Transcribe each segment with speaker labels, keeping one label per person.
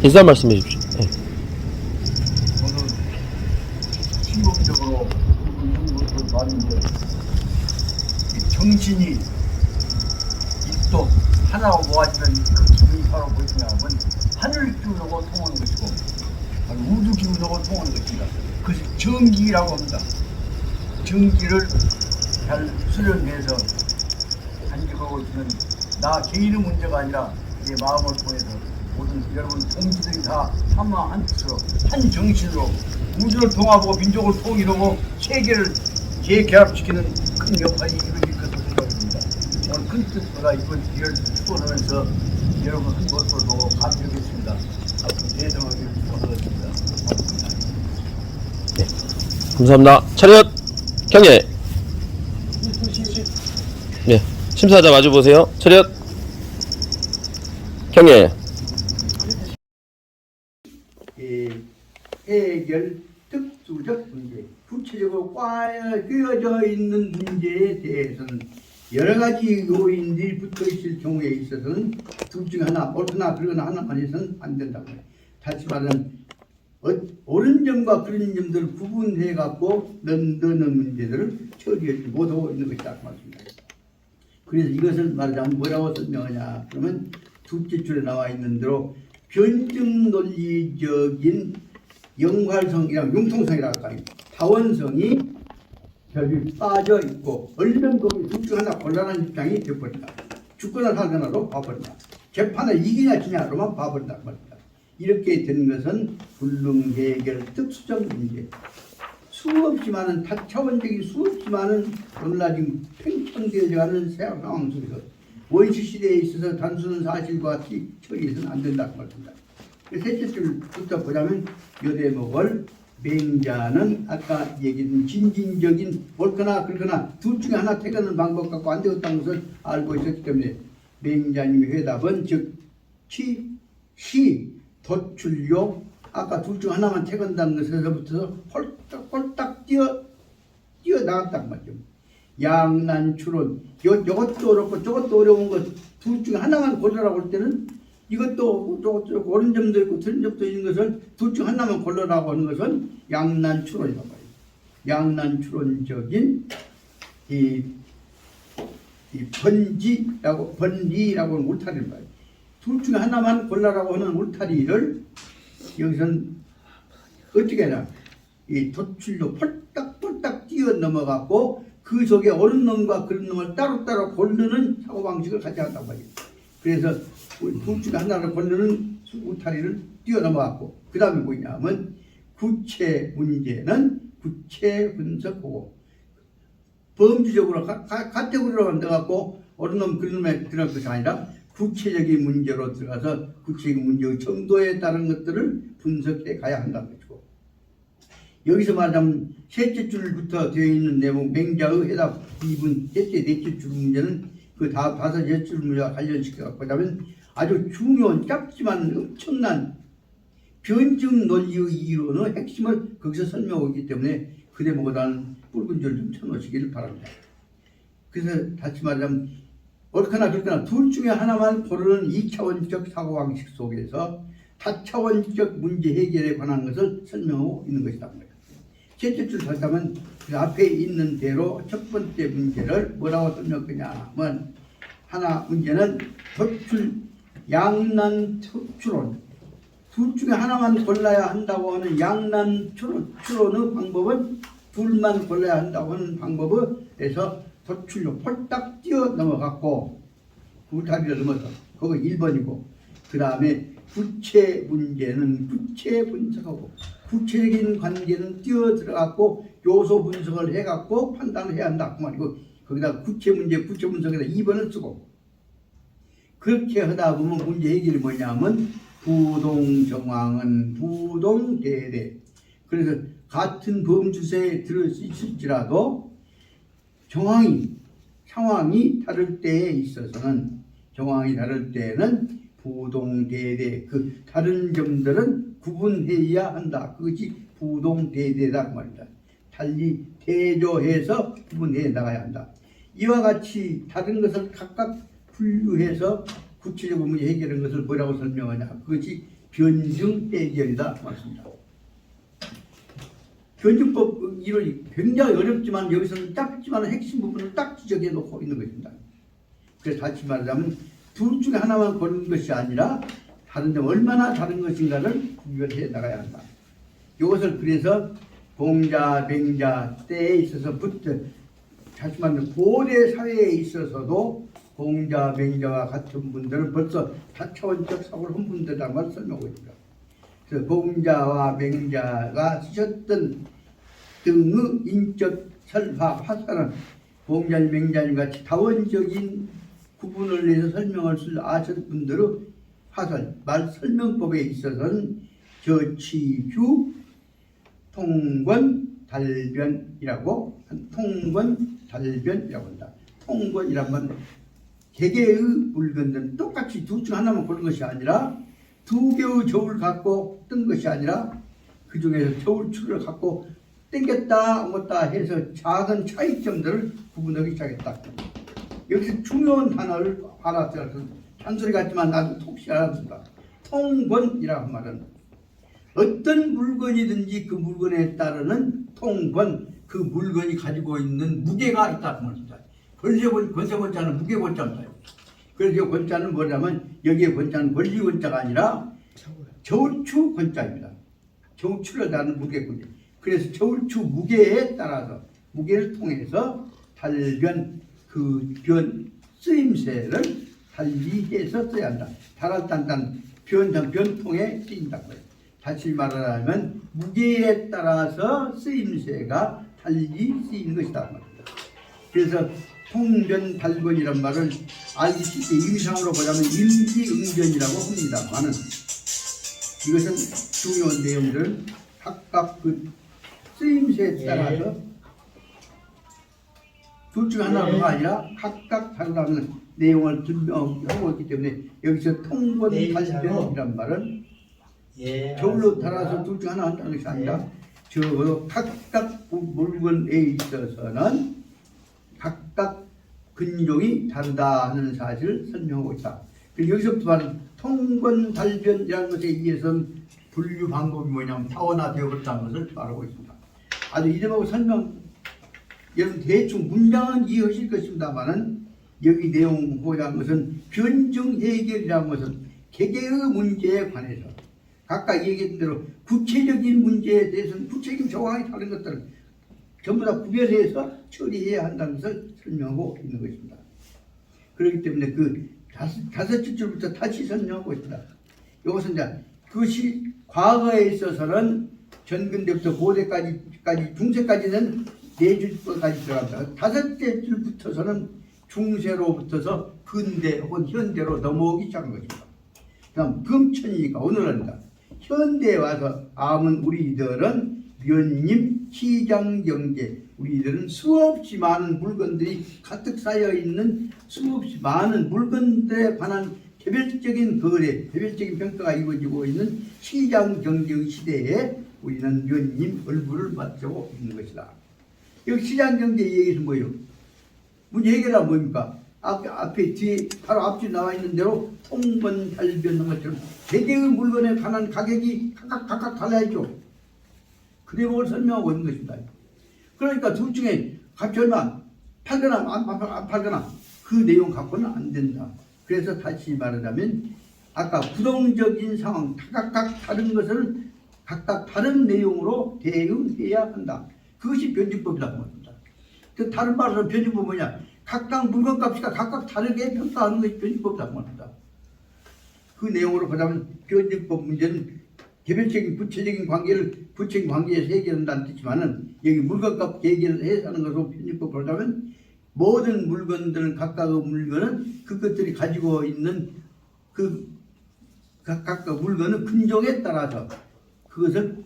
Speaker 1: 인사 말씀해 주십시오. 네.
Speaker 2: 저는 신경적으로 이런 것을 봤는데 정신이 입도 하나로 모아지면 그 기분이 바로 무엇이냐면 하늘 기운하고 통하는 것이고 우주 기운하고 통하는 것입니다. 그것이 정기라고 합니다. 정기를 잘 수련해서 간직하고 있는 나 개인의 문제가 아니라 내 마음을 통해서 모든 여러분 동지들이 다 하나 한 뜻으로 한 정신으로 우주를 통합하고 민족을 통일하고 세계를 재결합시키는 큰 역할이 이루어질 것으로 생각합니다. 오늘 큰 뜻보다 이번 기회를 축원하면서 여러분 한 것을 보고 감격했습니다. 앞으로 대성하기를 축원하겠습니다.
Speaker 1: 감사합니다. 차렷 경례. 네, 심사자 마주 보세요. 차렷 경례.
Speaker 2: 해결 특수적 문제, 구체적으로 끼어져 있는 문제에 대해서는 여러 가지 요인들이 붙어 있을 경우에 있어서는 둘 중에 하나, 옳거나 그러거나 하나만 해서는 안 된다고 해요. 다시 말하면 옳은 점과 그런 점들을 구분해 갖고 넣는 문제들을 처리하지 못하고 있는 것이다 그 말씀입니다. 그래서 이것을 말하자면 뭐라고 설명하냐 그러면 둘째 줄에 나와 있는 대로 변증 논리적인 영활성이랑 융통성이라고 할까요? 다원성이 결이 빠져 있고 얼른 거기 둘 중 하나 곤란한 입장이 되어버린다. 죽거나 살거나로 봐버린다. 재판을 이기냐 지냐로만 봐버린다 그 말입니다. 이렇게 된 것은 불능해결 특수적 문제. 수없이 많은 다차원적인 수없이 많은 오늘날 지금 팽창되어가는 상황 속에서 원시 시대에 있어서 단순한 사실과 같이 처리해서는 안 된다고 말합니다. 셋째 줄부터 보자면 요 대목을 맹자는 아까 얘기한 진진적인 옳거나 그러거나 둘 중에 하나 택하는 방법 갖고 안 되었다는 것을 알고 있었기 때문에 맹자님의 회답은 즉 시 도출요 아까 둘 중 하나만 택한다는 것에서부터 홀딱 뛰어나갔단 말이죠. 양난추론 이것도 어렵고 저것도 어려운 것 둘 중에 하나만 고르라고 할 때는 이것도 저것도 옳은 점도 있고 틀린 점도 있는 것을 둘 중 하나만 고르라고 하는 것은 양난추론이라고 해요. 양난추론적인 이 번리라고 하는 울타리를 봐요. 둘 중에 하나만 골라라고 하는 울타리를 여기서는 어떻게 하냐 이 도출로 폴딱폴딱 뛰어 넘어가고 그 속에 옳은 놈과 그런 놈을 따로따로 고르는 사고방식을 가져간단 말이에요. 그래서 둘 중에 하나를 고르는 울타리를 뛰어 넘어갔고 그 다음에 뭐냐면 구체 문제는 구체 분석하고 범주적으로 카테고리로 만들어갖고 옳은 놈 그런 놈에 들어갈 것이 아니라 구체적인 문제로 들어가서 구체적인 문제의 정도에 따른 것들을 분석해 가야 한다는 것이고 여기서 말하자면 셋째 줄부터 되어 있는 내용 맹자의 해답 2분 셋째 넷째 줄 문제는 그 다섯 여섯 줄 문제와 관련시켜 보자면 아주 중요한 짧지만 엄청난 변증 논리의 이론의 핵심을 거기서 설명하고 있기 때문에 그 대목보다는 붉은 줄 좀 쳐놓으시기를 바랍니다. 그래서 다시 말하자면 옳거나 그렇거나 둘 중에 하나만 고르는 2차원적 사고방식 속에서 다차원적 문제 해결에 관한 것을 설명하고 있는 것이다. 셋째 줄 다시 하면 그 앞에 있는 대로 첫 번째 문제를 뭐라고 설명하냐 하면 하나 문제는 도출 양난추론 둘 중에 하나만 골라야 한다고 하는 양난추론의 방법은 둘만 골라야 한다고 하는 방법에서 도출로 폴딱 뛰어 넘어갔고 울타리를 넘어서 그거 1번이고 그 다음에 구체 문제는 구체 분석하고 구체적인 관계는 뛰어 들어갔고 요소 분석을 해갖고 판단을 해야 한다 그 말이고 거기다 구체 문제 구체 분석에다 2번을 쓰고 그렇게 하다 보면 문제 해결이 뭐냐면 부동정황은 부동대대 그래서 같은 범주세에 들어있을지라도 상황이 다를 때에 있어서는 정황이 다를 때에는 부동대대 그 다른 점들은 구분해야 한다. 그것이 부동대대다 그 말입니다. 달리 대조해서 구분해 나가야 한다. 이와 같이 다른 것을 각각 분류해서 구체적으로 문제 해결하는 것을 뭐라고 설명하냐. 그것이 변증 해결이다 맞습니다. 변증법 이론이 굉장히 어렵지만 여기서는 짧지만 핵심 부분을 딱 지적해 놓고 있는 것입니다. 그래서 다시 말하자면 둘 중에 하나만 고르는 것이 아니라 다른 점 얼마나 다른 것인가를 구별해 나가야 한다. 이것을 그래서 공자, 맹자 때에 있어서부터 다시 말하면 고대 사회에 있어서도 공자, 맹자와 같은 분들은 벌써 다차원적 사고를 한 분들이라는 걸 설명하고 있습니다. 그래서 공자와 맹자가 쓰셨던 등의 인적 설화, 화살은 공자님, 맹자님 같이 다원적인 구분을 내서 설명할 수 아셨던 분들의 화살, 말 설명법에 있어서는 저치규, 통권, 달변이라고 한다. 통권이란 말 개개의 물건들은 똑같이 둘 중 하나만 고른 것이 아니라 두 개의 저울 갖고 뜬 것이 아니라 그 중에서 저울추를 갖고 땡겼다 옮겼다 해서 작은 차이점들을 구분하기 시작했다. 여기서 중요한 단어를 알았어요. 잔소리 같지만 나도 톡시 알았습니다. 통권이라는 말은 어떤 물건이든지 그 물건에 따르는 통권, 그 물건이 가지고 있는 무게가 있다는 말입니다. 권세권자는 무게권자입니다. 그래서 이 권자는 뭐냐면 여기에 권자는 권리권자가 아니라 저울추 권자입니다. 저울추를 다는 무게권자. 그래서 저울추 무게에 따라서 무게를 통해서 달변 그 변 쓰임새를 달리해서 써야 한다. 달알단단 변통에 쓰인다고 해요. 다시 말하자면 무게에 따라서 쓰임새가 달리 쓰이는 것이다 말입니다. 그래서 통변 달변이란 말을 알기 쉽게 임상으로 보자면 임기응변이라고 합니다만은 이것은 중요한 내용들은 각각 그 쓰임새에 따라서 둘 중 하나가 아니라 각각 다르다는 내용을 설명하고 있기 때문에 여기서 통권 달변이란 말은 저울로 달아서 둘 중 하나 한다는 것이 아니라 적어도 각각 물건에 있어서는 각각 근종이 다르다 하는 사실을 설명하고 있다. 그리고 여기서부터 말하는 통권 달변이라는 것에 의해서는 분류 방법이 뭐냐면 타원화되어 버렸다는 것을 말하고 있습니다. 아주 이름하고 설명 여러분 대충 문장은 이해하실 것입니다만은 여기 내용 보자는 것은 변증 해결이라는 것은 개개의 문제에 관해서 각각 얘기했던 대로 구체적인 문제에 대해서는 구체적인 정황이 다른 것들을 전부 다 구별해서 처리해야 한다는 것을 설명하고 있는 것입니다. 그렇기 때문에 그 다섯 줄부터 다시 설명하고 있습니다. 이것은 이제 그것이 과거에 있어서는 전근대부터 고대까지 중세까지는 네 줄까지 들어갑니다. 다섯째 줄부터서는 중세로부터서 근대 혹은 현대로 넘어오기 시작한 것입니다. 그다음 금천이니까 오늘은 현대에 와서 암은 우리들은 면림, 시장, 경제 우리들은 수없이 많은 물건들이 가득 쌓여있는 수없이 많은 물건들에 관한 개별적인 거래, 개별적인 평가가 이루어지고 있는 시장 경제의 시대에 우리는 면림, 얼굴을 맞추고 있는 것이다. 여기 시장 경제 얘기는 뭐예요? 문제 해결은 뭡니까? 앞에 뒤에 바로 앞뒤 나와 있는 대로 통번 달변한 것처럼 대개의 물건에 관한 가격이 각각 달라야죠. 그 내용을 설명하고 있는 것입니다. 그러니까 둘 중에 값이 얼마 팔거나 안 팔거나 그 내용 갖고는 안 된다. 그래서 다시 말하자면 아까 부동적인 상황 각각 다른 것을 각각 다른 내용으로 대응해야 한다. 그것이 변증법이라고 합니다. 그 다른 말로 변증법은 뭐냐? 각각 물건값이가 각각 다르게 평가하는 것이 변증법이라고 합니다. 그 내용으로 보자면 변증법 문제는 개별적인 부채적인 관계에서 해결한다는 뜻이지만은 여기 물건값 해결해서 하는 것으로 변증법을 보자면 모든 물건들은 각각의 물건은 그것들이 가지고 있는 그 각각 물건은 근종에 따라서 그것을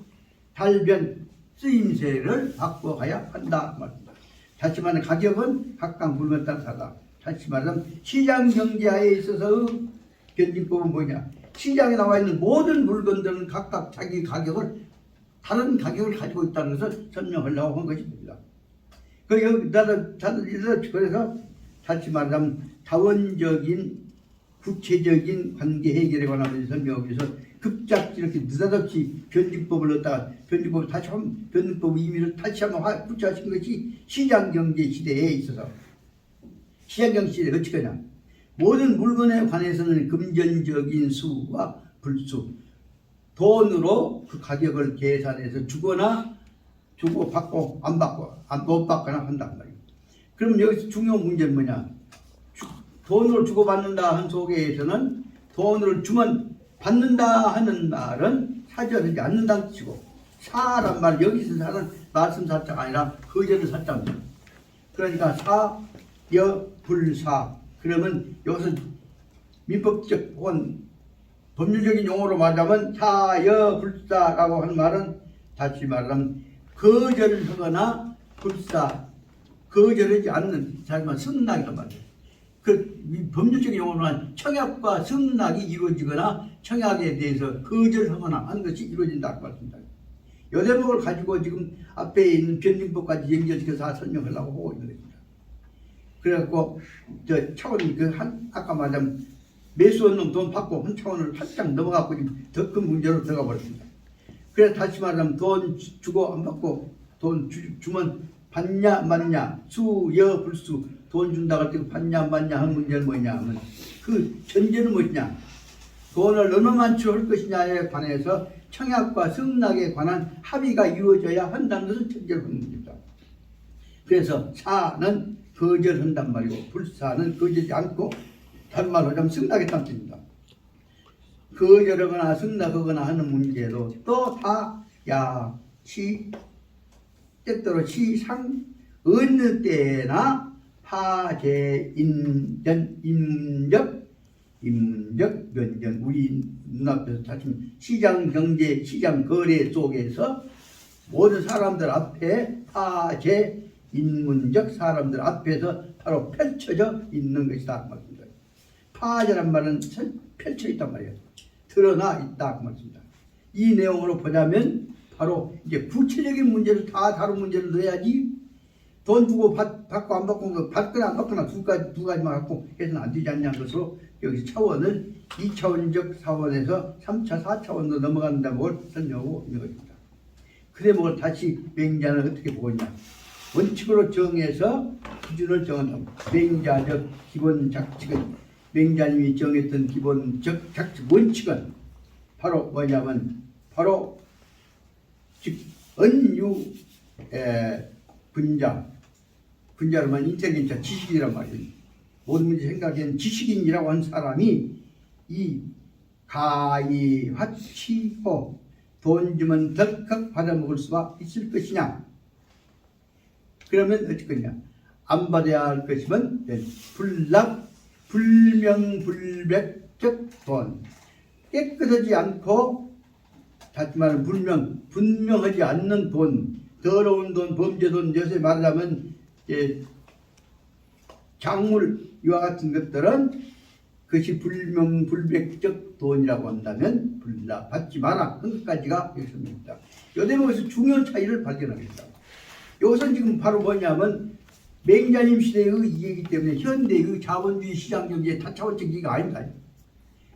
Speaker 2: 달변 쓰임새를 바꿔가야 한다 말입니다. 다시 말하면 가격은 각각 물건에 따라 다르다. 다시 말하면 시장 경제하에 있어서의 변증법은 뭐냐? 시장에 나와 있는 모든 물건들은 각각 자기 가격을 다른 가격을 가지고 있다는 것을 설명하려고 한 것입니다. 그래서 다시 말하자면 다원적인 구체적인 관계 해결에 관한 설명을 위해서 급작지 이렇게 느닷없이 변증법을 넣었다가 변증법을 다시 한 변증법 의미를 다시 한번 구체화시킨 것이 시장경제 시대에 있어서 시장경제 시대에 어찌 거냐 모든 물건에 관해서는 금전적인 수와 불수 돈으로 그 가격을 계산해서 주거나 주고 받고 안 받고 못 받거나 한단 말이에요. 그럼 여기서 중요한 문제는 뭐냐? 돈으로 주고 받는다 한 속에서는 돈을 주면 받는다 하는 말은 사주하지 않는다는 뜻이고 사란 말 여기서 사는 말씀 사자가 아니라 거절을 사자입니다. 그러니까 사여불사 그러면 여기서 민법적 혹은 법률적인 용어로 말하면 사여불사라고 하는 말은 다시 말하면 거절을 하거나 불사 거절하지 않는 자기만 승낙이란 말이에요. 그 법률적인 용어로는 청약과 승낙이 이루어지거나 청약에 대해서 거절하거나 하는 것이 이루어진다고 말씀드립니다. 이 대목을 가지고 지금 앞에 있는 변증법까지 연결시켜서 다 설명하려고 하고 있는 것입니다. 그래갖고 저 차원 아까 말한 매수한 놈 돈 받고 한 차원을 살짝 넘어가고 지금 더 큰 문제로 들어가 버렸습니다. 그래서 다시 말하면 돈 주고 안 받고 돈 주면 받냐 맞냐 수여 불수 돈 준다고 할 때 받냐 맞냐 하는 문제는 뭐냐 하면 그 전제는 뭐냐 돈을 얼마만 치할 것이냐에 관해서 청약과 승낙에 관한 합의가 이루어져야 한다는 것을 전제로 하는 문제입니다. 그래서 사는 거절한단 말이고 불사는 거절하지 않고 다른 말로 하자면 승낙했다는 뜻입니다. 거절하거나 승낙하거나 하는 문제도 또 다 야시 때때로 시상 어느 때나 파재 인전 인문적 면전 우리 눈앞에서 사실 시장 경제 시장 거래 속에서 모든 사람들 앞에 파재 인문적 사람들 앞에서 바로 펼쳐져 있는 것이다 그 말입니다. 파재란 말은 펼쳐 있단 말이에요. 드러나 있다 그 말입니다. 이 내용으로 보자면 바로 이제 구체적인 문제를 다 다른 문제를 넣어야지 돈 주고 받고 안 받고 받거나 안 받거나 두 가지만 갖고 해서는 안 되지 않냐는 것으로 여기서 차원을 2차원적 사원에서 3차 4차원으로 넘어간다는 걸 설명하고 있는 것입니다. 그 대목을 다시 맹자는 어떻게 보고 있냐 원칙으로 정해서 기준을 정한다. 맹자적 기본 작칙은 맹자님이 정했던 기본적 작칙 원칙은 바로 뭐냐면 바로 즉 언유 분자로만 인텔리전자 지식이란 말이에요. 모든 문제 생각하는 지식인이라고 하는 사람이 이 가이화치호 돈 주면 덜컥 받아먹을 수가 있을 것이냐 그러면 어쩔 거냐 안 받아야 할 것이면 불명불백적 돈 깨끗하지 않고 다시 말하면 분명하지 않는 돈 더러운 돈 범죄돈 요새 말하자면 작물 이와 같은 것들은 그것이 불명불백적 돈이라고 한다면 받지 마라 한 것까지가 여기서입니다. 이 대목에서 중요한 차이를 발견합니다. 이것은 지금 바로 뭐냐면 맹자님 시대의 이해이기 때문에 현대의 자본주의 시장경제의 다차원적 이해가 아닙니다.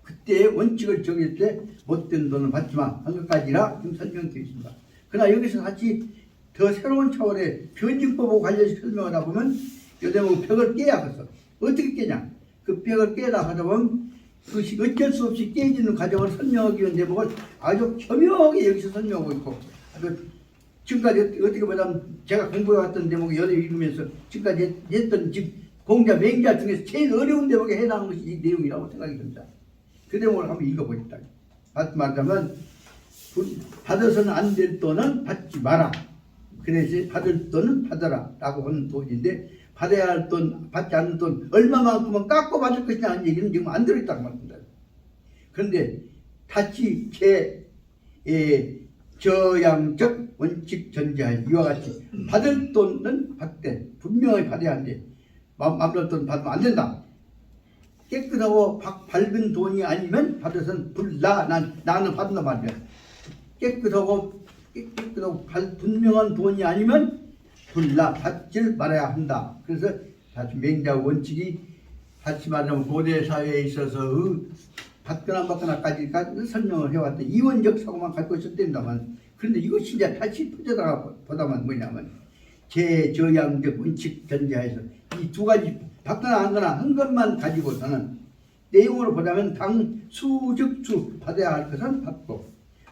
Speaker 2: 그때 원칙을 정할 때 못된 돈을 받지 마 한 것까지라 지금 설명되어 있습니다. 그러나 여기서 다시 더 새로운 차원의 변증법하고 관련해서 설명을 하다 보면 이 대목은 벽을 깨야겠어. 어떻게 깨냐? 그 벽을 깨다 하다 보면 그것이 어쩔 수 없이 깨지는 과정을 설명하기 위한 대목을 아주 교묘하게 여기서 설명하고 있고 아주 지금까지 어떻게 보자면 제가 공부해왔던 대목이 여러 읽으면서 지금까지 했던 공자 맹자 중에서 제일 어려운 대목에 해당하는 것이 이 내용이라고 생각이 듭니다. 그 대목을 한번 읽어보겠다. 말하자면 받아서는 안 될 돈은 받지 마라. 그래서 받을 돈은 받아라 라고 하는 돈인데 받아야 할 돈, 받지 않는 돈 얼마만큼은 깎고 받을 것이냐 하는 얘기는 지금 안 들어있다고 말합니다. 그런데 다시 저양적 원칙 전제하에 이와 같이 받을 돈은 받되 분명히 받아야 한대. 맘대로 돈 받으면 안 된다. 깨끗하고 밝은 돈이 아니면 받아서는 나는 받는단 말이야. 깨끗하고 분명한 돈이 아니면 받질 말아야 한다. 그래서 다시 맹자 원칙이 다시 말하면 고대 사회에 있어서 받거나 안 받거나까지 설명을 해왔던 이원적 사고만 갖고 있었답니다만, 그런데 이것이 이제 다시 퍼져나가 보다만 뭐냐면 제저양적 원칙 전제하에서 이 두 가지 받거나 안 거나 한 것만 가지고서는 내용으로 보자면 당수즉수 받아야 할 것은 받고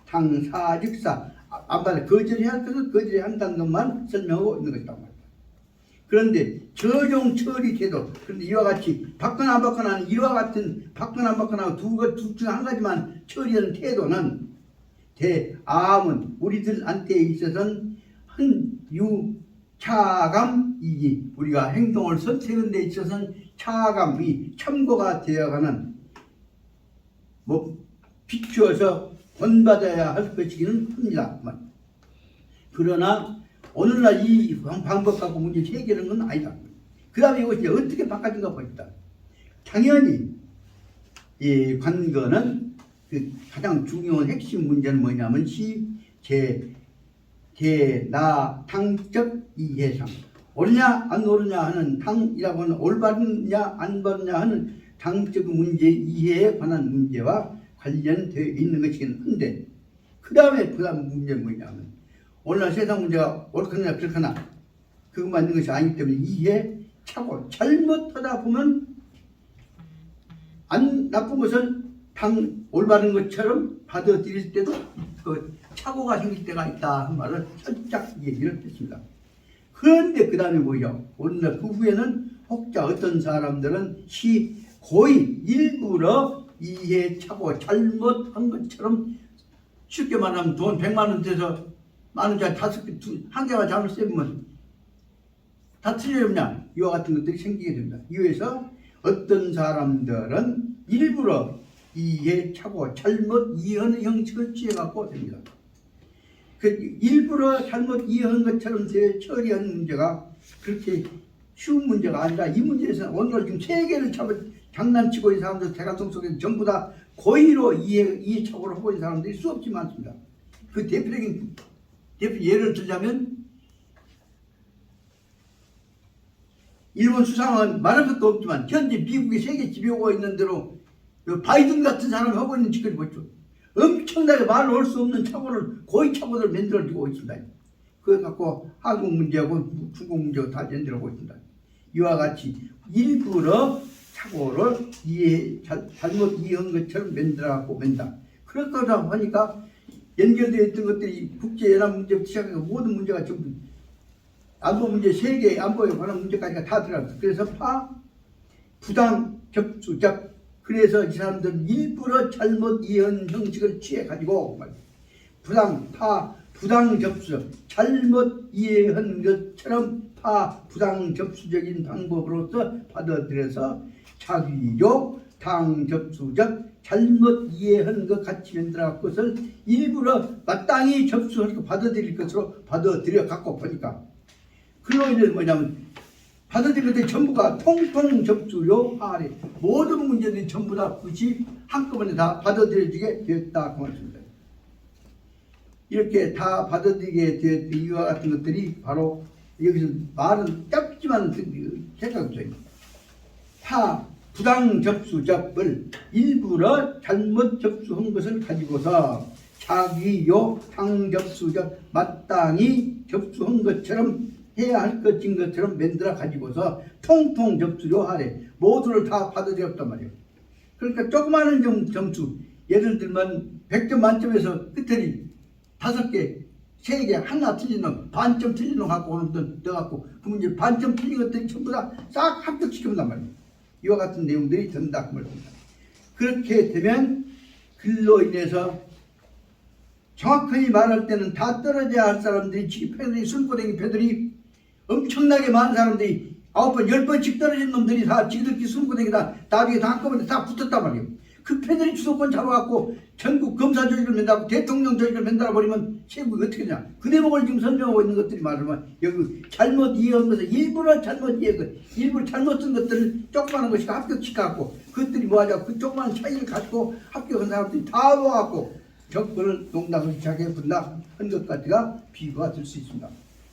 Speaker 2: 당사즉사 안 받아 거절해야 할 것은 거절해야 한다는 것만 설명하고 있는 것이란 말이다. 그런데 저종 처리 태도, 그런데 이와 같이 받거나 안 받거나 하는 이와 같은 받거나 안 받거나 둘 중 한 가지만 처리하는 태도는 대아문 우리들한테 있어서는 차감이기, 우리가 행동을 선택하는 데 있어서는 차감이 참고가 되어가는 비추어서 본받아야 할 것이기는 합니다. 그러나 오늘날 이 방법 갖고 문제 해결하는 건 아니다. 그 다음에 이것이 어떻게 바꿔진가 봅니다. 당연히 이 관건은 그 가장 중요한 핵심 문제는 뭐냐면 나 당적 이해상, 옳으냐 안 옳으냐 하는 당이라고 하는 올바르냐 안 바르냐 하는 당적 문제 이해에 관한 문제와 관련되어 있는 것이긴 한데, 그 다음에 문제는 뭐냐면 오늘날 세상 문제가 옳거나 그렇거나 그것만 있는 것이 아니기 때문에 이해 차고 잘못하다 보면 안 나쁜 것을 올바른 것처럼 받아들일 때도 그 착오가 생길 때가 있다 한 말을 살짝 얘기를 했습니다. 그런데 그 다음에 뭐죠? 오늘날 그 후에는 혹자 어떤 사람들은 고의 일부러 이해 차고 잘못한 것처럼, 쉽게 말하면 돈 100만 원 돼서 만원짜리 한 개만 잘못 쓰면 다 틀려졌냐, 이와 같은 것들이 생기게 됩니다. 이외에서 어떤 사람들은 일부러 이해 차고 잘못 이해하는 형식을 취해갖고 됩니다. 그 일부러 잘못 이해한 것처럼 처리하는 문제가 그렇게 쉬운 문제가 아니라, 이 문제에서는 오늘 지금 세계를 장난치고 있는 사람들 대가성 속에 전부 다 고의로 이해착오를 하고 있는 사람들이 수없이 많습니다. 그 대표적인 예를 들자면 일본 수상은 말할 것도 없지만 현재 미국이 세계 지배하고 있는 대로 바이든 같은 사람이 하고 있는 짓거리 보죠. 엄청나게 말로 할 수 없는 고의 착오를 만들어주고 있습니다. 그걸 갖고 한국 문제하고 중국 문제하고 다 연결하고 있습니다. 이와 같이 일부러 착오를 잘못 이해한 것처럼 만들어갖고 맨다. 그렇다 보니까 연결되어 있던 것들이 국제연합 문제부터 시작해서 모든 문제가 전부 안보 문제, 세계 안보에 관한 문제까지가 다 들어갔어. 그래서 부당, 접수적, 그래서 이 사람들은 일부러 잘못 이해한 형식을 취해가지고 부당 접수, 잘못 이해한 것처럼 부당 접수적인 방법으로서 받아들여서 자기적, 당접수적, 잘못 이해한 것 같이 만들어 것을 일부러 마땅히 접수할 것 받아들일 것으로 받아들여 갖고 보니까, 그로 인해서 뭐냐면 받아들일 것들이 전부가 통통 접수요 하래, 모든 문제들이 전부 다 굳이 한꺼번에 다 받아들여지게 되었다 그 말입니다. 이렇게 다 받아들이게 된 이유와 같은 것들이 바로 여기서 말은 짧지만 생각해요. 부당 접수적을 일부러 잘못 접수한 것을 가지고서 자기요 당접수적 마땅히 접수한 것처럼 해야 할 것인 것처럼 만들어 가지고서 통통 접수요 하래, 모두를 다 받아들였단 말이에요. 그러니까 조그마한 점수, 예를 들면 100점 만점에서 끝에 5개, 3개, 하나 틀린 놈, 반점 틀린 놈 갖고 오는 돈 넣어갖고 그 문제 반점 틀린 것들이 전부 다 싹 합격시켜본단 말이에요. 이와 같은 내용들이 된다 그 말입니다. 그렇게 되면 글로 인해서 정확하게 말할 때는 다 떨어져야 할 사람들이, 지폐들이, 술고댕이 패들이 엄청나게 많은 사람들이 9번, 10번씩 떨어진 놈들이 다 지들끼리 술고댕이다 나중에 다 한꺼번에 다 붙었단 말이에요. 그 패들이 주도권 잡아갖고 전국 검사 조직을 만들고 대통령 조직을 만들어버리면 세국이 어떻게 되냐. 그 대목을 지금 설명하고 있는 것들이 말하면 여기 잘못 이해한 것을 일부러 잘못 이해한 것, 일부러 잘못 쓴 것들을 조그마한 것이 합격시켜갖고 그것들이 뭐하자, 그 조그마한 차이를 가지고 합격한 사람들이 다 모아갖고 정권을 농락을 시작해 분락한 것까지가 비유가 될 수 있습니다.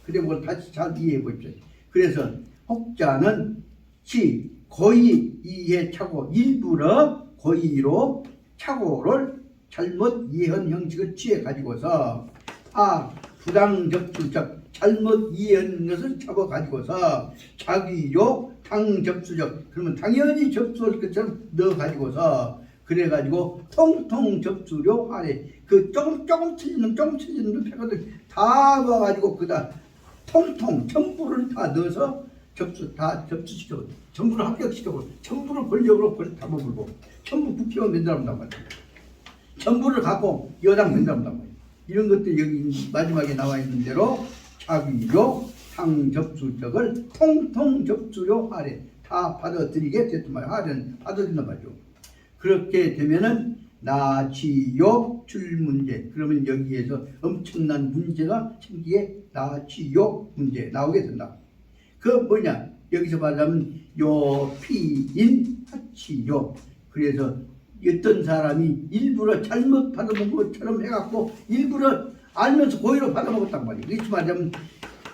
Speaker 2: 그 대목을 다시 잘 이해해 보십시오. 그래서 혹자는 고의 이해차고 일부러 고의로 착오를 잘못 이해한 형식을 취해 가지고서 부당 접수적 잘못 이해한 것을 잡아 가지고서 자기요 당 접수적 그러면 당연히 접수할 것처럼 넣어 가지고서 그래 가지고 통통 접수료 아래 그 조금 틀리는 패거들 다 넣어 가지고 그다 통통 전부를 다 넣어서 접수시켜 전부를 합격시켜 전부를 권력으로 다 먹고 전부 국회의원 만들어본단 말이야. 전부를 갖고 여당 만들어본단 말이야. 이런 것들이 여기 마지막에 나와 있는 대로 자기요 당 접수적을 통통 접수료 아래 다 받아들이게 됐단 말이야. 하는 받아들인단 말이죠. 그렇게 되면은 나치요 줄 문제 그러면 여기에서 엄청난 문제가 생기게 나치요 문제 나오게 된다. 그 뭐냐 여기서 말하면 요 피인 하치요 그래서 어떤 사람이 일부러 잘못 받아먹은 것처럼 해갖고 일부러 알면서 고의로 받아먹었단 말이에요. 이렇게 말하면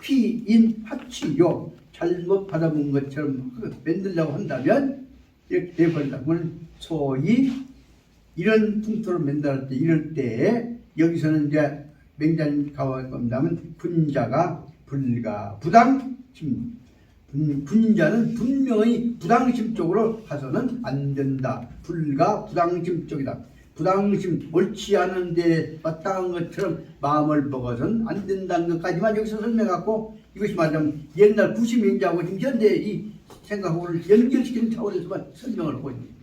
Speaker 2: 피인 하치요 잘못 받아먹은 것처럼 만들려고 한다면 이렇게 돼버린다. 그건 소위 이런 풍토를 만들 때 이럴 때 여기서는 이제 맹자님 가와 건다면 분자가 부당 분자는 분명히 부당심 쪽으로 가서는 안 된다. 부당심 쪽이다. 부당심 옳지 않은데 마땅한 것처럼 마음을 먹어서는 안 된다는 것까지만 여기서 설명하고 이것이 말하자면 옛날 구시맹자하고 지금 현대 이 생각을 연결시키는 차원에서만 설명을 하고 있습니다.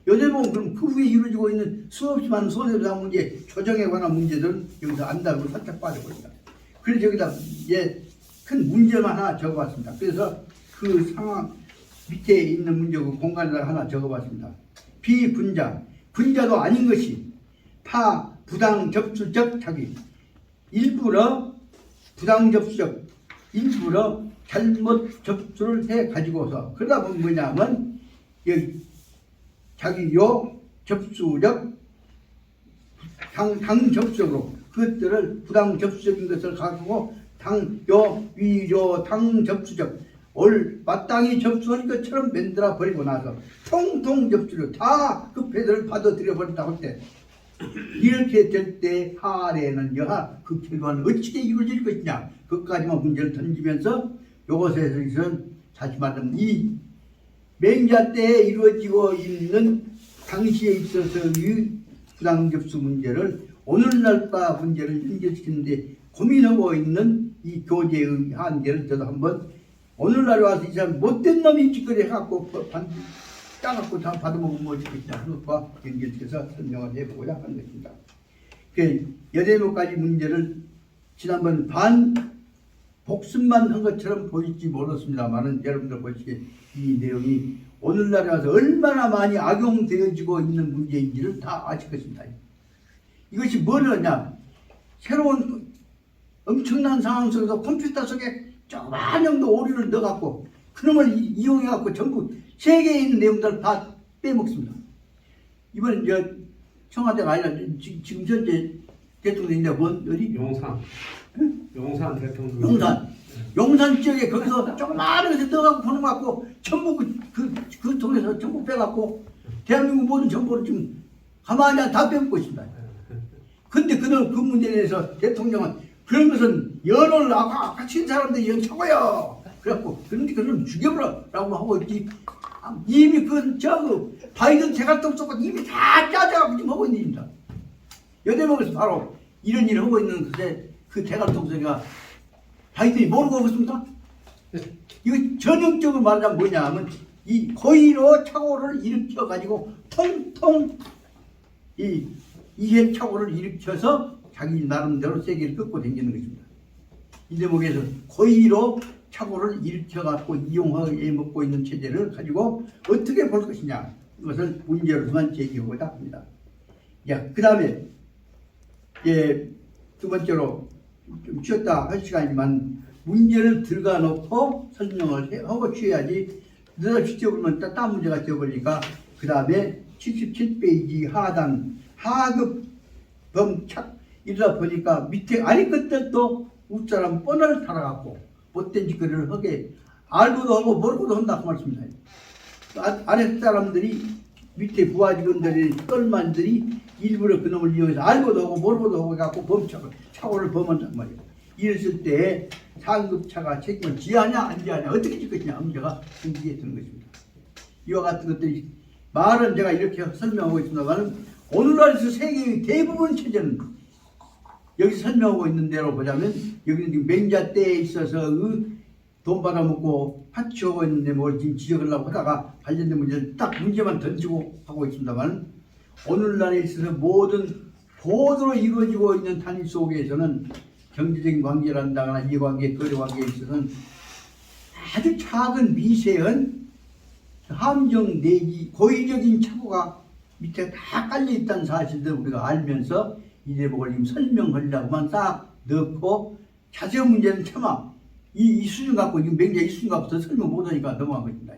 Speaker 2: 요새 보면 그럼 그 후에 이루어지고 있는 수없이 많은 소대상 문제, 조정에 관한 문제들은 여기서 안다고 살짝 빠져버립니다. 그래서 여기다 큰 문제만 하나 적어봤습니다. 그래서 그 상황 밑에 있는 문제고 공간에다 하나 적어봤습니다. 비분자, 분자도 아닌 것이 부당 접수적 자기, 일부러 부당 접수적, 일부러 잘못 접수를 해 가지고서 그러다 보면 뭐냐면 여기 자기 요 접수적 당 접수적으로 그것들을 부당 접수적인 것을 가지고 당 접수적 마땅히 접수할 것처럼 만들어 버리고 나서 통통 접수를 다 그 패들을 받아들여 버린다고 할 때 이렇게 될 때 하래는 여하 그 결과는 어떻게 이루어질 것이냐 그것까지만 문제를 던지면서 요것에 대해서는 다시 말하면 이 맹자 때에 이루어지고 있는 당시에 있어서의 부당 접수 문제를 오늘날과 문제를 연결시키는데 고민하고 있는 이 교재의 한계를 저도 한번 오늘날에 와서 이 사람 못된 놈이 짓거리 해갖고 짜갖고 다 받아먹으면 뭐지 것이냐 그것과 연결시켜서 설명을 해보고자 하는 것입니다. 그 8가지 문제를 지난번 복습만 한 것처럼 보일지 모르겠습니다만은 여러분들 보시기에 이 내용이 오늘날에 와서 얼마나 많이 악용되어지고 있는 문제인지를 다 아실 것입니다. 이것이 뭐냐 새로운 엄청난 상황 속에서 컴퓨터 속에 조그만 정도 오류를 넣어갖고 그놈을 이용해갖고 전부 세계에 있는 내용들을 다 빼먹습니다. 이번에 청와대가 아니라 지금 현재 대통령인데 어디?
Speaker 3: 용산 대통령.
Speaker 2: 용산 지역에 거기서 조그마한 것에 넣어갖고 보는 것 같고 전부 그 통해서 전부 빼갖고 대한민국 모든 정보를 지금 가만히 다 빼먹고 있습니다. 근데 그 문제에 대해서 대통령은 그런 것은 여론을 아까 친 사람들이 연 최고요. 그래갖고 그런데 그럼 죽여버려라고 하고 있지. 이미 바이든 대갈등 속은 이미 다 짜져갖고 지금 하고 있는 일입니다. 여대목에서 바로 이런 일을 하고 있는 그 대갈등 속이가 바이든이 모르고 하고 있습니까? 이거 전형적으로 말하자면 뭐냐 하면 이 고의로 착오를 일으켜가지고 통통 이해 착오를 일으켜서 자기 나름대로 세계를 꺾고 다니는 것입니다. 이 대목에서 고의로 착오를 일으켜갖고 이용하게 먹고 있는 체제를 가지고 어떻게 볼 것이냐 이것을 문제로만 제기하고자 합니다. 그 다음에 두 번째로 좀 쉬었다 할 시간이지만 문제를 들어가 놓고 설명을 하고 쉬어야지 늦어서 쉬어보면 딴 문제가 되어버리니까 그 다음에 77페이지 하단 하급 범착 이러다 보니까 밑에 아래 것들도 웃자람 뻔을 달아갖고 못된 짓거리를 하게 알고도 하고 모르고도 한다고 말씀입니다. 아래 사람들이 밑에 부하 직원들이 똘만들이 일부러 그놈을 이용해서 알고도 하고 모르고도 하고 갖고 사고를 범한단 말이에요. 이랬을 때 상급차가 책임을 지하냐 안 지하냐 어떻게 질 것이냐 문제가 생기게 되는 것입니다. 이와 같은 것들이 말은 제가 이렇게 설명하고 있습니다만 오늘날에서 세계의 대부분 체제는 여기 설명하고 있는 대로 보자면 여기는 지금 맹자 때에 있어서 돈 받아먹고 파치하고 있는데 뭘 지금 지적하려고 하다가 관련된 문제를 딱 문제만 던지고 하고 있습니다만 오늘날에 있어서 모든 고도로 이루어지고 있는 단위 속에서는 경제적인 관계란다거나 이해관계, 거래관계에 있어서는 아주 작은 미세한 함정 내지 고의적인 착오가 밑에 다 깔려 있다는 사실을 우리가 알면서 이 대목을 지금 설명하려고만 딱 넣고 자세한 문제는 차마 이 수준 갖고 지금 맹자 이 수준 갖고 설명 못하니까 넘어간 것입니다.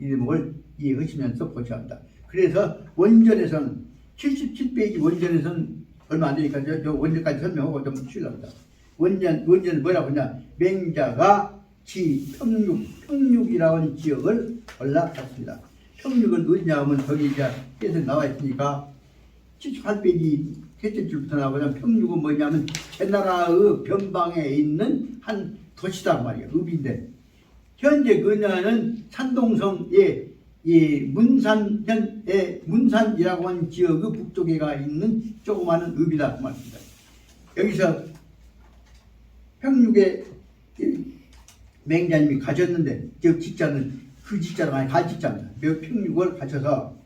Speaker 2: 이 대목을 이해하시면서 보셔야 한다. 그래서 원전에서는 77페이지 원전에서는 얼마 안 되니까 저 원전까지 설명하고 좀 쉬려합니다. 원전은 뭐라고 하냐? 맹자가 평육이라는 지역을 올라갔습니다. 평육은 어디냐 하면 저기 이제 계속 나와 있으니까 78페이지 셋째 줄부터 나오면 평육은 뭐냐면 제나라의 변방에 있는 한 도시단 말이에요. 읍인데 현재 그녀는 산동성의 문산이라고 하는 지역의 북쪽에가 있는 조그마한 읍이다 그 말입니다. 여기서 평육에 맹자님이 가셨는데 저 직자는 그 직자가 아니 갈 직자입니다. 평육을 가셔서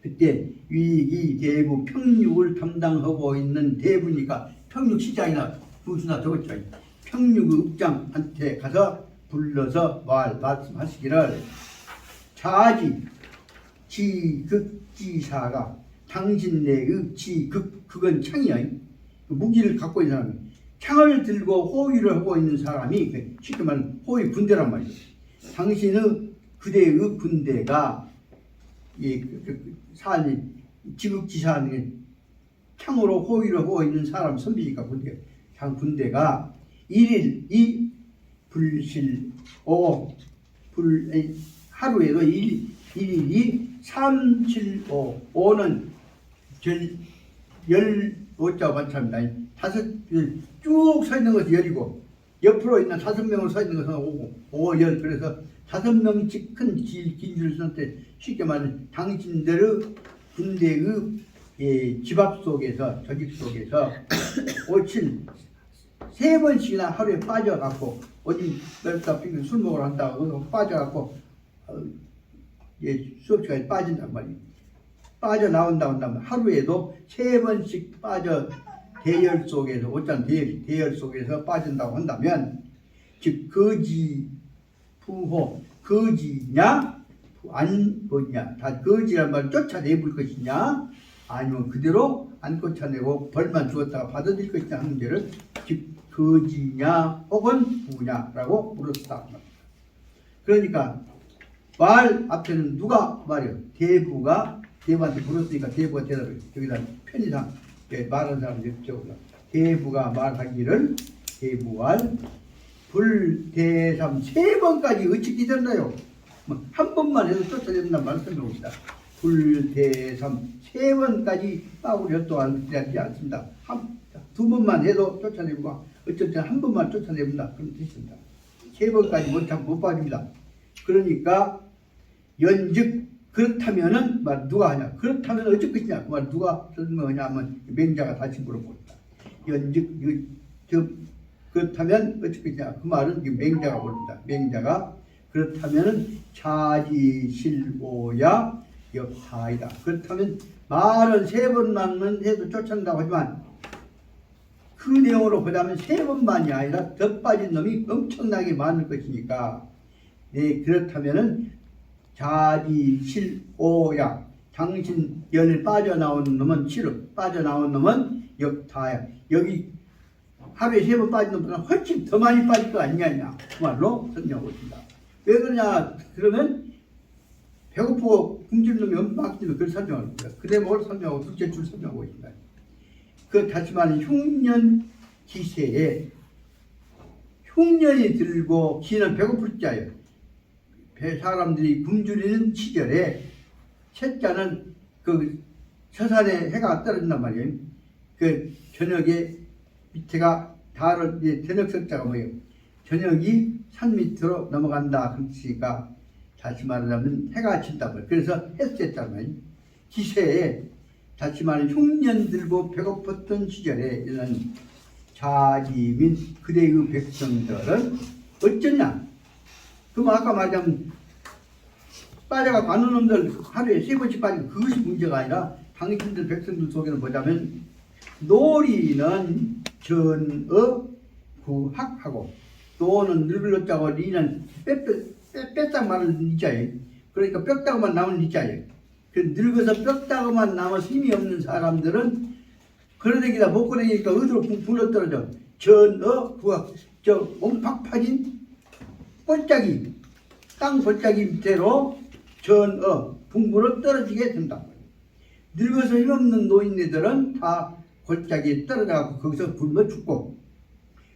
Speaker 2: 그때 이 대부 평육을 담당하고 있는 대부니까 평육 시장이나 부수나 저것죠. 평육 읍장한테 가서 불러서 말씀하시기를 자지 지극지사가 당신네의 지극은 창이야. 그 무기를 갖고 있는 사람이 창을 들고 호위를 하고 있는 사람이 쉽게 말하면 호위 군대란 말이에요. 당신의 그대의 군대가 사안이 지극지사는 창으로 호위를 하고 있는 사람 선비니까 군대가 일일 하루에도 일일이 375 5는 15자 반차입니다. 쭉 서 있는 것이 열이고 옆으로 있는 5명으로 서 있는 것은 5, 열. 그래서 5명씩 큰 긴 줄선때 쉽게 말하면 당신들의 군대의 집앞 속에서 조직 속에서 5, 7 3번씩이나 하루에 빠져갖고 어디 넓다 빙 술 먹으러 한다고 빠져갖고 수업 시간에 빠진단 말이에요. 빠져나온다고 한다면 하루에도 3번씩 빠져 대열 속에서 옷잔 대열 속에서 빠진다고 한다면 즉 거지 부호 거지냐 안 거냐 다 거지란 말을 쫓아내볼 것이냐 아니면 그대로 안 쫓아내고 벌만 주었다가 받아들일 것이냐 하는 문제를 즉 거지냐 혹은 부냐라고 물었다. 그러니까 말 앞에는 누가 말이요? 대부가 대부한테 물었으니까 대부가 대답을 여기다 편의상 말하는 사람이 적어라. 대부가 말하기를 대부할 불대삼 3번까지 어찌 기다려요? 한 번만 해도 쫓아낸다는 말씀을 봅시다. 불대삼 3번까지 빠우려 또한 되지 않습니다. 2번만 해도 쫓아내고 어쨌든 한 번만 쫓아내본다. 그런 뜻입니다. 3번까지 못 빠집니다. 그러니까 연즉 그렇다면은 누가 하냐? 그렇다면 어쩔 것이냐? 그 말 누가 설명하냐 하면 맹자가 다시 물어봅니다. 연즉 그렇다면 어쩔 것이냐? 그 말은 맹자가 물습니다. 맹자가 그렇다면은 차지실오야 역타이다. 그렇다면 말은 3번만 해도 쫓아낸다고 하지만 그 내용으로 보자면 3번만이 아니라 더 빠진 놈이 엄청나게 많을 것이니까 그렇다면은 자비실오야 당신 연을 빠져나오는 놈은 실로 빠져나온 놈은 역타야. 여기 하루에 3번 빠진 놈보다 훨씬 더 많이 빠질 거 아니냐 그 말로 설명하고 있습니다. 왜 그러냐 그러면 배고프고 굶주린 놈이 엄마끼리 그걸 설명합니다. 그 대목을 설명하고 둘째 줄 설명하고 있습니다. 그 다시 말하면 흉년 기세에 흉년이 들고 기는 배고플 자예요. 사람들이 굶주리는 시절에 셋째는 그 서산에 해가 떨어진단 말이에요. 그 저녁에 밑에가 달을 이제 저녁 석자가 뭐예요? 저녁이 산 밑으로 넘어간다. 그러니까 다시 말하자면 해가 진다고요. 그래서 햇셋단 말이에요. 기세에 다시 말하면 흉년 들고 배고팠던 시절에 이런 자기민 그대의 백성들은 어쩌냐? 그럼 아까 말하자면 빠져가 가는 놈들 하루에 3번씩 빠지고 그것이 문제가 아니라 당신들 백성들 속에는 뭐냐면 놀이는 전어 구학하고 노는 늙을 자고 리는 뼈딱 마른 리자예요. 그러니까 뼈다구만 남은 리자예요. 그 늙어서 뼈다구만 남아서 힘이 없는 사람들은 그러다기다 못 그러니까 어디로 붕 떨어져. 전어 구학 저 몸팍파진 골짜기 땅 골짜기 밑으로 전어 붕부로 떨어지게 된다. 늙어서 힘없는 노인네들은 다 골짜기에 떨어져갖고 거기서 굶어 죽고,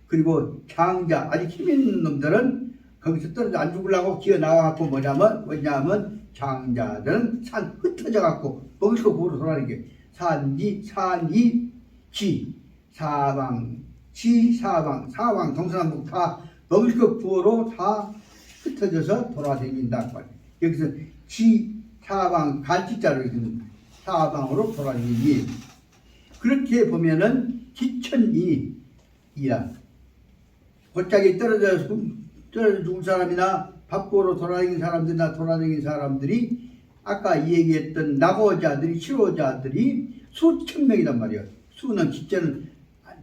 Speaker 2: 그리고 장자 아직 힘 있는 놈들은 거기서 떨어져 안 죽으려고 기어 나와갖고 뭐냐면 장자들은 산 흩어져갖고 먹을 거 구로 돌아가는 게 산이 지 사방 동서남북 다 먹을 거 구호로 다 흩어져서 돌아다닌다. 여기서 지 사방 갈지자로 사방으로 돌아다니니 그렇게 보면은 기천이야. 골짜기 떨어져 죽은 사람이나 밖으로 돌아다니는 사람들이나 돌아다니는 사람들이 아까 얘기했던 낙오자들이 실오자들이 수천 명이란 말이에요. 수는 기천은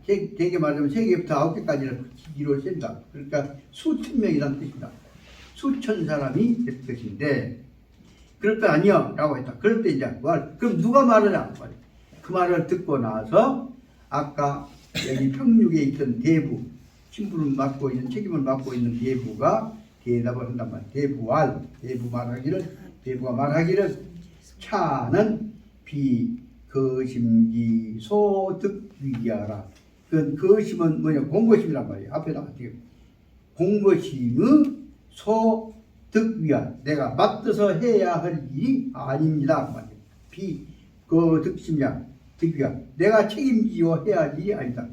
Speaker 2: 대개 말하면 3개부터 9개까지를 기로 센다. 그러니까 수천 명이란 뜻이다. 수천 사람이 될 것인데 그럴 때 아니요 라고 했다. 그럴 때 이제 그럼 누가 말하냐? 그 말을 듣고 나서 아까 여기 평육에 있던 대부 책임을 맡고 있는 대부가 대답을 한단 말이야. 대부가 말하기를 차는 비거심기 소득위기하라. 그 거심은 뭐냐? 공거심이란 말이야. 앞에다가 지금 공거심의 소득위하. 내가 맡아서 해야 할 일이 아닙니다. 말이야. 비거득심이야. 득위하. 내가 책임지어 해야 할 일이 아니다.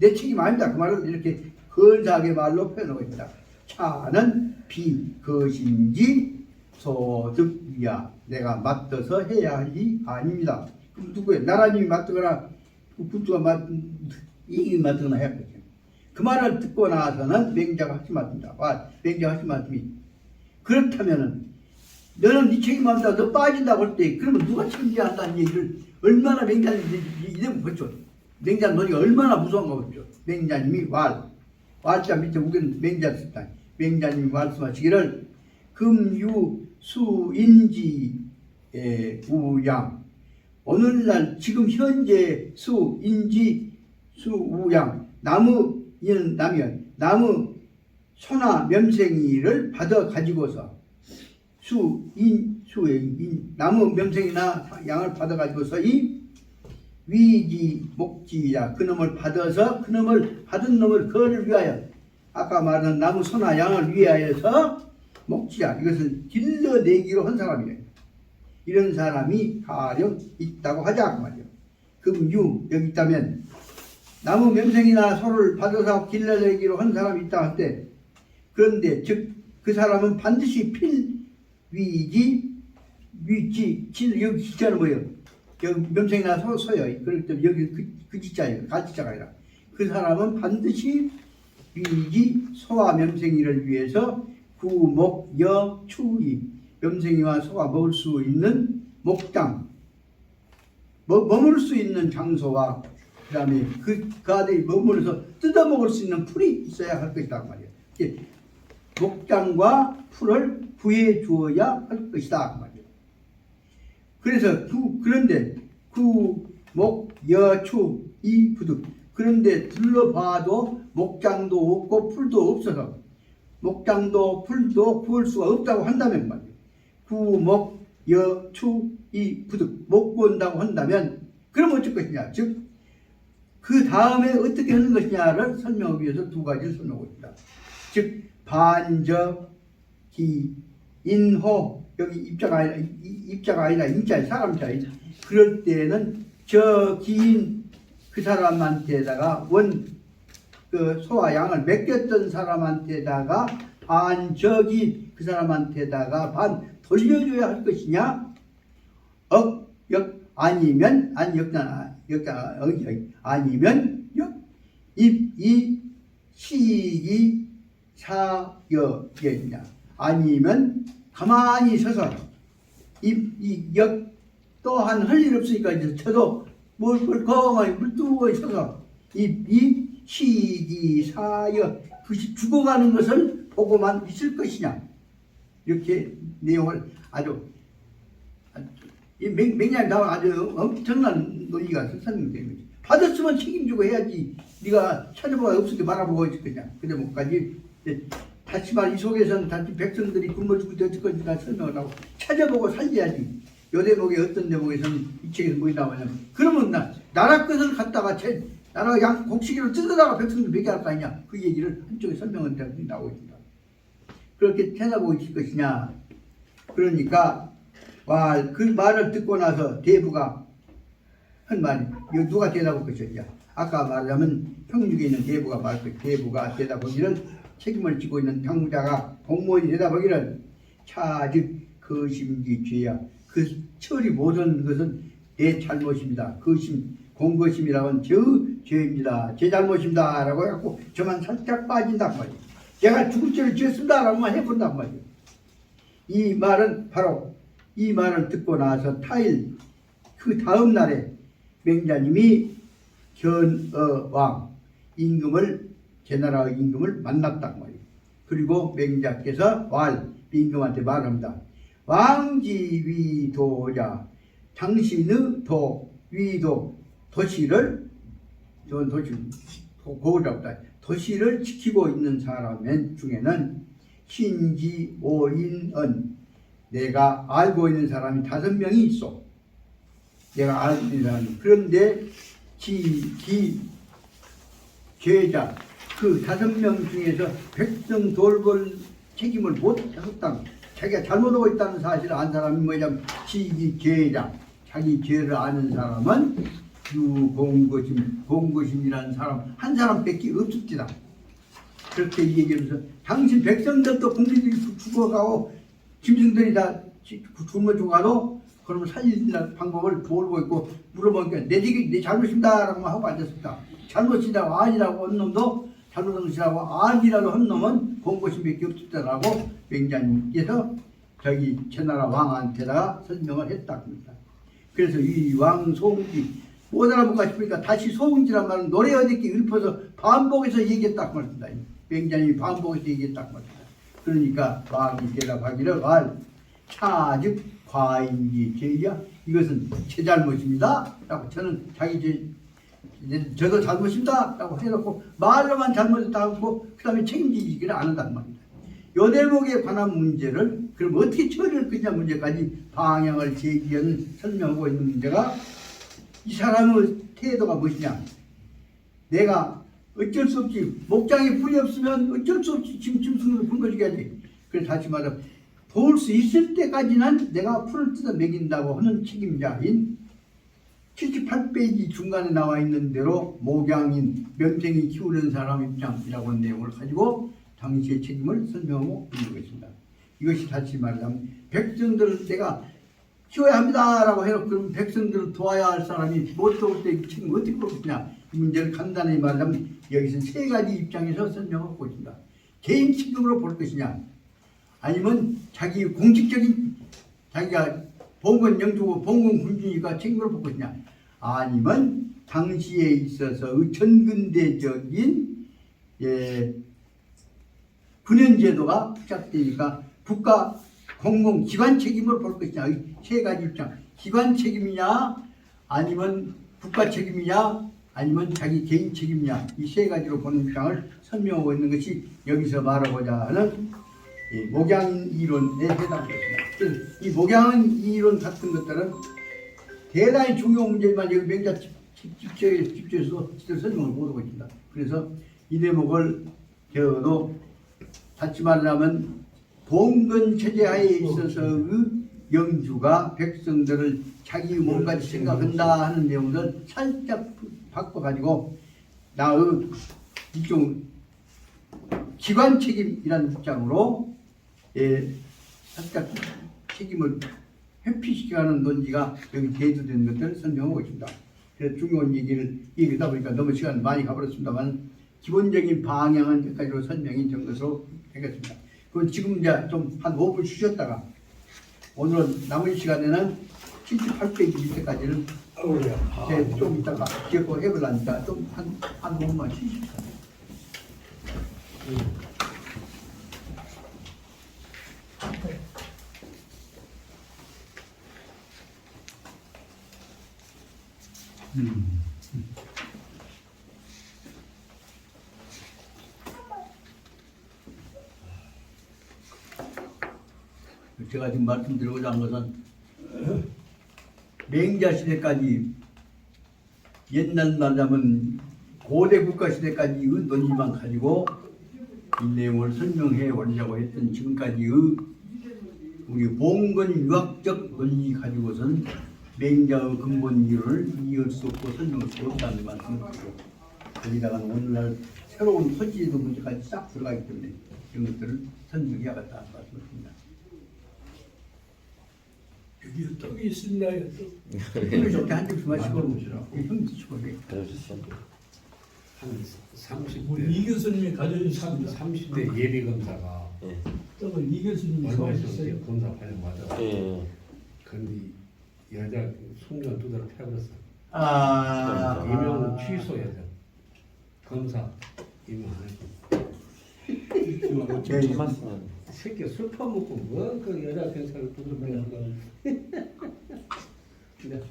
Speaker 2: 내 책임 아니다. 그 말을 이렇게 근사하게 말로 표현하고 있다. 차는 비거심기 소득위하. 내가 맡아서 해야 할 일이 아닙니다. 그럼 누구예요? 나라님이 맡거나 군주가 이익이 맡거나 해야 되죠. 그 말을 듣고 나서는 맹자가 하신 말씀이다. 맹자가 하신 말씀이 그렇다면은 너는 네 책임 안다. 너 빠진다고 할 때 그러면 누가 책임져야 한다는 얘기를 얼마나 맹자님이 이러면 보죠. 맹자 논의가 얼마나 무서운가 보죠. 맹자님이 왈자 밑에 우기는 맹자 썼다. 맹자님이 말씀하시기를 금유수인지 우양. 오늘날 지금 현재 수인지 수우양 나무인 나면 나무 소나 면생이를 받아 가지고서 나무 면생이나 양을 받아 가지고서 이 위지 목지야 그놈을 받아서 그놈을 받은 놈을 그를 위하여 아까 말한 나무 소나 양을 위하여서 목지야 이것을 길러내기로 한 사람이에요. 이런 사람이 가령 있다고 하자 그 말이에요. 금유 여기 있다면 나무 명생이나 소를 받아서 길러내기로 한 사람이 있다 할 때 그런데 즉 그 사람은 반드시 위지 여기 기자는 뭐예요? 여기 명생이나 소요. 그럴 때 여기 그 지자예요. 가지자가 아니라 그 사람은 반드시 위지 소와 명생이를 위해서 구목여추이 명생이와 소가 먹을 수 있는 목장 머물 수 있는 장소와 그 다음에 그 아들이 머물러서 뜯어먹을 수 있는 풀이 있어야 할 것이다 말이에요. 목장과 풀을 구해 주어야 할 것이다 말이에요. 그래서 그런데 구목여추 이 부득 그런데 둘러봐도 목장도 없고 풀도 없어서 목장도 풀도 구할 수가 없다고 한다면 말이에요. 구목여추 이 부득 못 구한다고 한다면 그럼 어쩔 것이냐? 즉 그 다음에 어떻게 하는 것이냐를 설명하기 위해서 두 가지를 설명하고 있다. 즉 반적 기 인호 여기 입자가 아니라 인자 사람자. 그럴 때는 저 긴 그 사람한테다가 그 소와 양을 맡겼던 사람한테다가 반 저기 그 사람한테다가 반 돌려줘야 할 것이냐? 아니면 아니면 이 시기 사여였냐? 아니면 가만히 서서 또한 할 일 없으니까 이제 저도 뭘 거만히 물두고 서서 이 시기사여 그것이 죽어가는 것을 보고만 있을 것이냐, 이렇게 내용을 아주 이 맹장이 나와 아주 엄청난 논의가 설명되는 거지. 받았으면 책임지고 해야지. 네가 찾아보고 없으게 말아보고 있을 거냐. 근데 뭐까지 다시 말 이 속에서는 다시 백성들이 굶어 죽을 때 어쩔 건지 다 설명을 하고 찾아보고 살려야지. 요 대목에 어떤 대목에서는 이 책에서 뭐 나오냐면, 그러면 나라 것을 갖다가 나라가 양 곡식으로 뜯어다가 백성들 먹게 할 거 아니냐. 그 얘기를 한쪽에 설명은 나오고 있습니다. 그렇게 찾아보고 있을 것이냐. 그러니까 그 말을 듣고 나서 대부가 한 말이, 이거 누가 대답할 것이냐. 아까 말하자면 평육에 있는 대부가 말할 것. 대부가 대답하기를, 책임을 지고 있는 당무자가 공무원이 대답하기를, 차즉 거심기 죄야. 그 처리 못한 것은 내 잘못입니다. 공거심이라고 하는 저 죄입니다. 제 잘못입니다. 라고 해갖고 저만 살짝 빠진단 말이에요. 제가 죽을 죄를 지었습니다. 라고만 해본단 말이에요. 이 말은 바로 이 말을 듣고 나서 타일 그 다음 날에 맹자님이 견어왕 임금을, 제나라 임금을 만났단 말이에요. 그리고 맹자께서 임금한테 말합니다. 왕지위도자, 당신의 도시를 도시를 지키고 있는 사람 중에는 신지오인은 내가 알고 있는 사람이 5명이 있어. 내가 알고 있는 사람이. 그런데 죄자 그 5명 중에서 백성 돌볼 책임을 못했다. 자기가 잘못하고 있다는 사실을 안 사람이 뭐냐면 죄자, 자기 죄를 아는 사람은 공거심이라는 사람 한 사람밖에 없었지다. 그렇게 얘기하면서 당신 백성들도 국민들이 죽어가고 짐승들이 다 굶어 죽어가도 그러면 살리는 방법을 모르고 있고, 물어보니까 내 잘못입니다 라고 하고 앉았습니다. 잘못이라고 아니라고 한 놈도 잘못한 것이라고 아니라고 한 놈은 공고심밖에 없었다라고 맹자님께서 저기 제나라 왕한테다가 설명을 했다 합니다. 그래서 이 왕소홍지 못 알아볼까 싶으니까 다시 소홍지란 말은 노래 어디께 읊어서 반복해서 얘기했다고 말입니다. 맹자님이 반복해서 얘기했다고 말입니다. 그러니까 왕이 대답하기를 차즉 과인지 죄야, 이것은 제 잘못입니다 라고, 저는 저도 잘못입니다 라고 해놓고 말로만 잘못했다 하고 그 다음에 책임지기를 안 한단 말입니다. 요 대목에 관한 문제를 그럼 어떻게 처리할 거냐 문제까지 방향을 제기한 설명하고 있는 문제가, 이 사람의 태도가 무엇이냐. 내가 어쩔 수 없이 목장에 풀이 없으면 어쩔 수 없이 짐승으로 굶겨주게. 그래서 다시 말하면 도울 수 있을 때까지는 내가 풀을 뜯어 먹인다고 하는 책임자인 78페이지 중간에 나와 있는 대로 목양인 명생이 키우는 사람 입장이라고 하는 내용을 가지고 당시의 책임을 설명하고 있는 것입니다. 이것이 다시 말하자면 백성들을 내가 키워야 합니다 라고 해놓고 그러면 백성들을 도와야 할 사람이 못 도울 때 책임을 어떻게 볼 것이냐. 이 문제를 간단히 말하자면 여기서 3가지 입장에서 설명하고 있습니다. 개인 책임으로 볼 것이냐, 아니면 자기 공식적인 자기가 봉건 영주고 봉건 군주니까 책임을 볼 것이냐, 아니면 당시에 있어서 전근대적인 군현제도가 시작되니까 국가 공공기관 책임을 볼 것이냐. 이 3가지 입장. 기관 책임이냐, 아니면 국가 책임이냐, 아니면 자기 개인 책임이냐, 이 3가지로 보는 입장을 설명하고 있는 것이 여기서 말하고자 하는 목양 이론에 해당됩니다. 이 목양 이론 같은 것들은 대단히 중요한 문제지만 여기 맹자 집주에서 설명을 못하고 있습니다. 그래서 이 대목을 저도 다시 말하면 봉건 체제하에 있어서 영주가 백성들을 자기 몸까지 생각한다 하는 내용을 살짝 바꿔가지고 나의 일종 기관 책임이라는 입장으로 살짝 책임을 회피시켜가는 논지가 여기 대두된 것들을 설명하고 있습니다. 그래서 중요한 얘기를 얘기하다 보니까 너무 시간 많이 가버렸습니다만 기본적인 방향은 여기까지로 설명이 된 것으로 되겠습니다. 그럼 지금 이제 좀 한 5분 쉬셨다가 오늘은 남은 시간에는 78페이지 밑에까지는 좀 이따가 기억을 해보려니까 좀 한 5분만 쉬십시오. 제가 지금 말씀드리고자 한 것은 맹자 시대까지 옛날 말하면 고대 국가 시대까지의 논리만 가지고 이 내용을 설명해 오려고 했던 지금까지의 우리 봉건 유학적 논리 가지고선 맹자의 근본 이유를 이해할 수 없고 설명할 수 없다는 말씀을 드리고 거기다가는 오늘날 새로운 토지도 문제까지 싹 들어가기 때문에 이런 것들을 설명해야겠다는 말씀을 드립니다.
Speaker 4: 여기 떡이 있습니다요. 떡.
Speaker 2: 형이 저렇게 한 접시 마시고 형 드시고
Speaker 3: 한 30대
Speaker 4: 우리 이 교수님이 가져주신
Speaker 3: 30대 예비 검사가
Speaker 4: 떡을 이 교수님이
Speaker 3: 얼마
Speaker 4: 사오셨어요.
Speaker 3: 전에 검사 관련 받아.
Speaker 1: 예.
Speaker 3: 근데 여자 숙련 두달 패버렸어.
Speaker 2: 아,
Speaker 3: 임용 취소 여자. 검사 임용 안 했고.
Speaker 2: 네.
Speaker 1: 참았으면.
Speaker 3: 새끼 술 퍼먹고 뭐 그 여자 경찰을 두달 패버렸어.
Speaker 1: 그러니까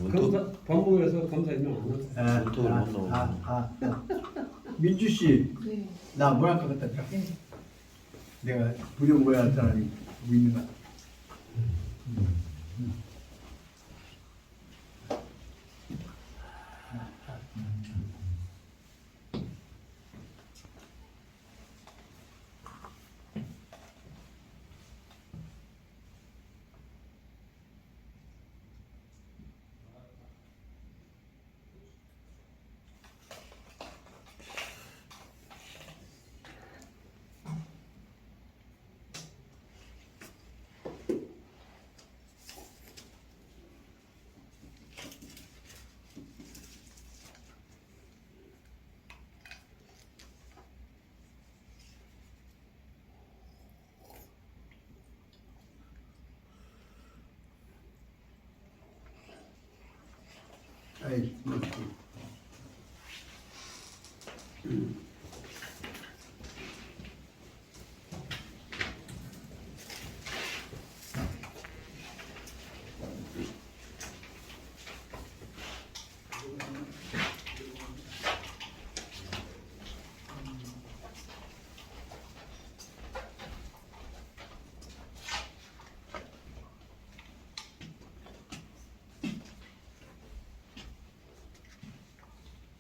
Speaker 3: 검사 법무부에서 검사 임용 안 했어.
Speaker 2: 민주 씨,
Speaker 5: 네.
Speaker 2: 나 뭐랄까 갖다 줘. 내가 부정부야 사람이 누구 있는가? 아이, 뭐지?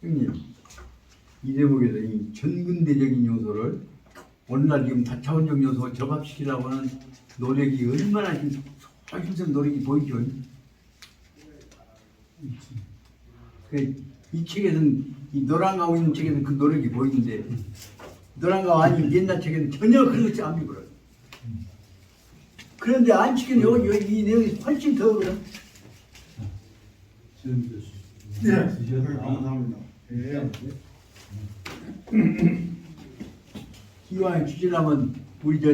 Speaker 2: 형님, 이 대목에서 이 전근대적인 요소를 오늘날 지금 다차원적 요소 접합시키려고 하는 노력이 얼마나 힘든 노력이 보이죠? 이 책에서는 이 노란가오 있는 책에서는 그 노력이 보이는데 노란가오 아닌 옛날 책에는 전혀 그런 것이 안 보여요. 그런데 안치기는 이 내용이 훨씬 더 어려워. 네, 감사합니다. 기왕에 주시려면 우리 저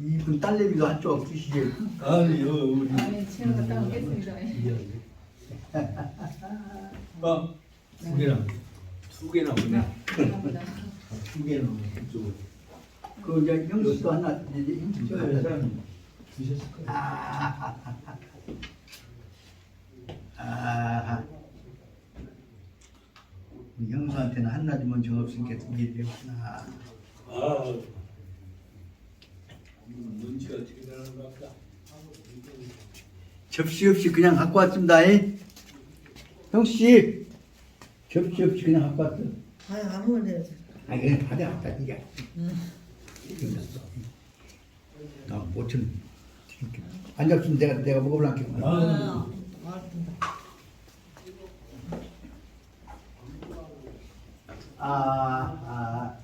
Speaker 2: 이분 딸내미도 한쪽 주시죠.
Speaker 4: 아니요, 우리
Speaker 5: 네, 제가 갔다 오겠습니다.
Speaker 4: 두 개나 오네.
Speaker 5: 감사합니다.
Speaker 4: 두 개나 오네. 이쪽으로.
Speaker 2: 그 이제 형수도 하나 이제
Speaker 4: 저
Speaker 2: 형수
Speaker 4: 여자는 드셨을 거예요.
Speaker 2: 우리 형수한테는 하나 주면 정없으니까 두개 되구나.
Speaker 4: 아, 눈치가 어떻게 되는 것 같다.
Speaker 2: 접시 없이 그냥 갖고 왔습니다. 형수 씨, 접시 없이 그냥 갖고 왔어.
Speaker 6: 아무거나 해야지.
Speaker 2: 그냥 받아 갖다 이게. 5천 안 잡수면 내가 먹어볼란게. 아.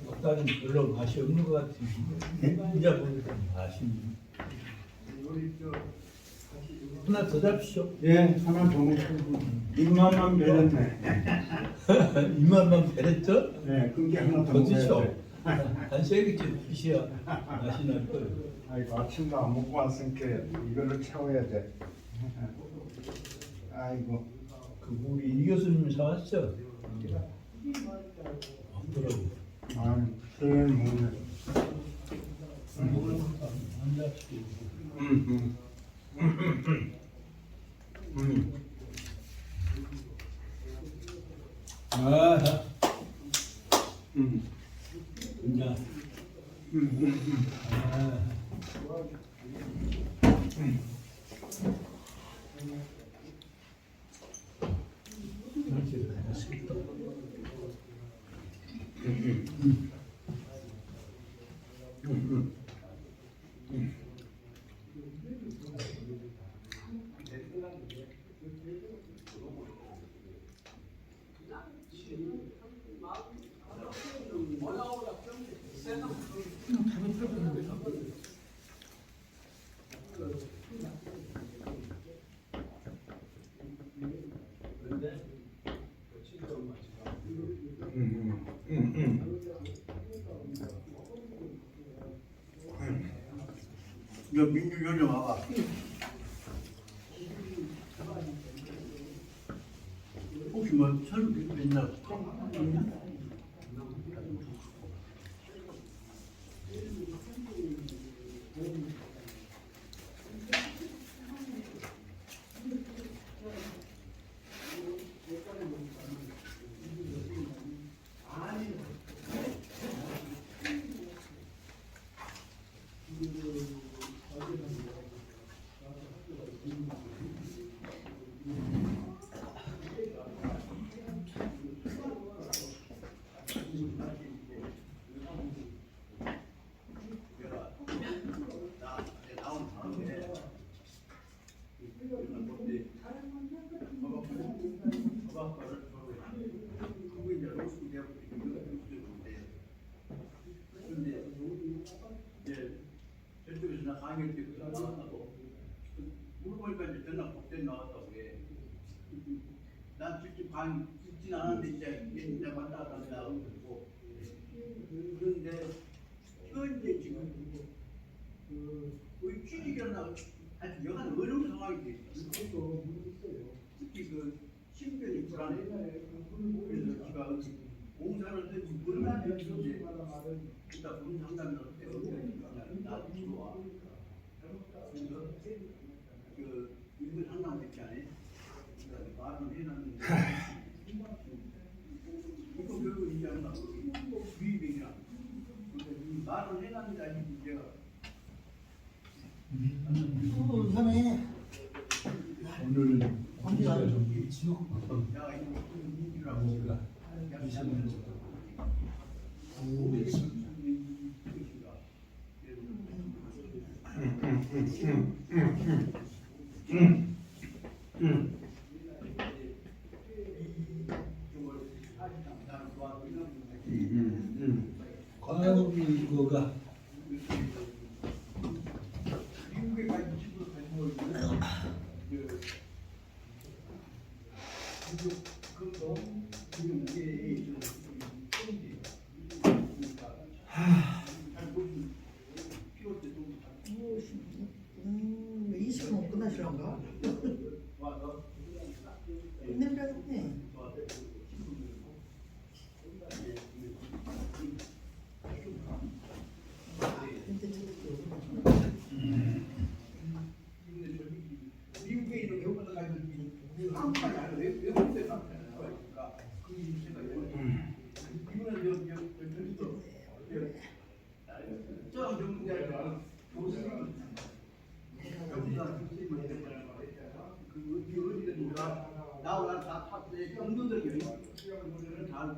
Speaker 4: 먹다는 별로 맛이 없는 것 같은데 이제 보니까 맛있네. 하나 더 잡시오.
Speaker 3: 예, 하나 더 먹고 입맛만 배렸네.
Speaker 4: 이만만 베랬죠?
Speaker 3: 예, 그게 하나 더
Speaker 4: 더
Speaker 3: 먹어야
Speaker 4: 드셔.
Speaker 3: 돼.
Speaker 4: 한 3개쯤 드셔야 맛이 날 거예요.
Speaker 3: 아이고 아침도 안 먹고 왔으니까 이걸로 채워야 돼. 아이고.
Speaker 4: 그 우리 이 교수님 사왔죠? 없더라고.
Speaker 3: 아, 술 먹네.
Speaker 4: 안 잡시오. 아, 이제
Speaker 2: 너 민주 좀 와봐. 혹시 설 맨날 저쪽에서 강의 때 나왔다고 물어보니까 이제 전화 복대 나왔다고 해. 난 직접 강의 듣진 않았는데 이제 왔다 갔다 하고 그런데 현재 지금 거의 취직이나 아주 여간 어려운 상황이 돼 있어. 특히 그 신변이 불안해. 그래서 제가 공사를 하든지 얼마나 했는지 일단 본 상담을 나 들어와. 그래서 그 일본 상담 있지 않아요? 말을 해놨는데 이거 결국 이제 안 나오고 수입이랑 말을 해놨는데 아직 문제가
Speaker 4: 오늘은
Speaker 2: 야 이거 민주라고
Speaker 4: 과학이 이거가
Speaker 2: 미국에 가 있는 친구들 가지고 그것도 지금 이게 피올 때좀
Speaker 5: 20분 끝나시란가?
Speaker 2: 와서
Speaker 5: 끝내려겠네.
Speaker 2: 미국에 있는 외국어를 가지고 한국말이 아니라 외국어를 가르치는 거니까 그 생각이 이거는 저기도 저 전문가가 교수님 전문가 교수님을 그 어디든 나오라 성도들 여기 다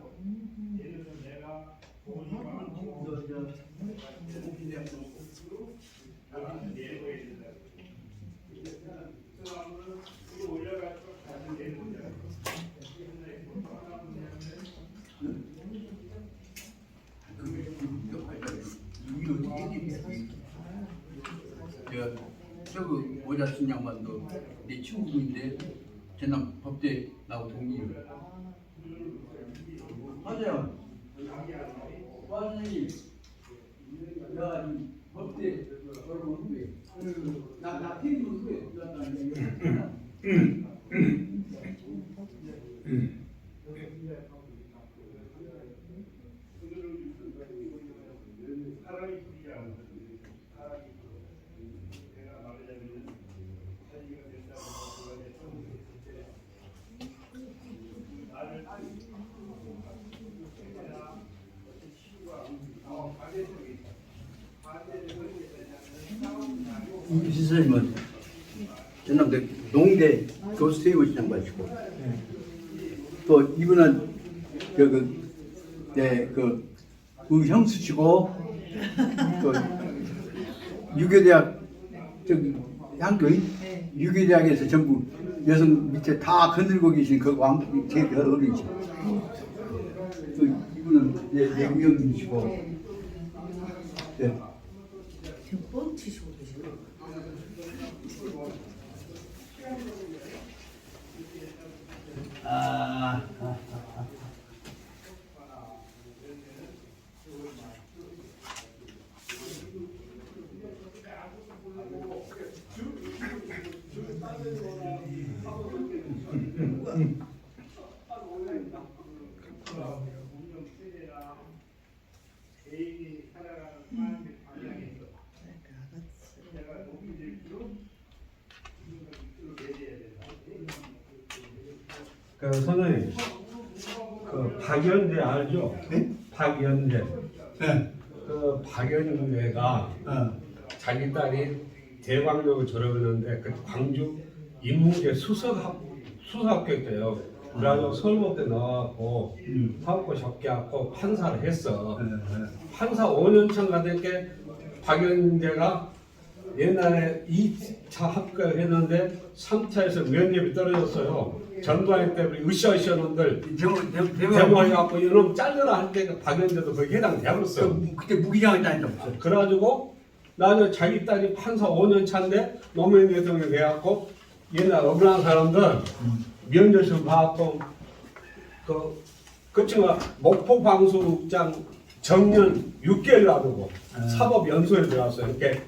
Speaker 2: 저거 모자 쓴 양반도 내 친구인데 전남 법대 나하고 동기예요. 맞아요. 선생님, 나 법대 여러분 후배. 나 팀도 후배. 이 선생님은 전남대 농대 교수회의 양반이시고 또 이분은 그 형수시고 또 유교대학 저기 향교인 유교대학에서 전부 여성 밑에 다 건들고 계신 그 왕 제 어른이시고 또 이분은 내국영이시고
Speaker 5: 지금 뻥 치시고 계시네.
Speaker 3: 그 선생님, 그 박연재 알죠?
Speaker 2: 네?
Speaker 3: 박연재.
Speaker 2: 네.
Speaker 3: 그 박연재가 자기 딸이 대광여고 졸업했는데 그 광주 인문계 수석학교였대요. 그래가지고 서울법대 나와갖고 사업고 접계하고 판사를 했어. 판사 5년차 가던 게 박연재가 옛날에 2차 합격을 했는데 3차에서 면접이 떨어졌어요. 전두환 때문에 으쌰으쌰 놈들 데모해갖고 이놈 잘려라 할 때 박연재도 거기 해당되었어.
Speaker 2: 그때 무기장을 다녔죠.
Speaker 3: 그래가지고 나중에 자기 딸이 판사 5년 차인데 노무현 대통령이 돼갖고 옛날 억울한 사람들 면접을 봐갖고 그 친구가 목포방송국장 정년 6개월 놔두고 사법연수원에 들어갔어요. 이렇게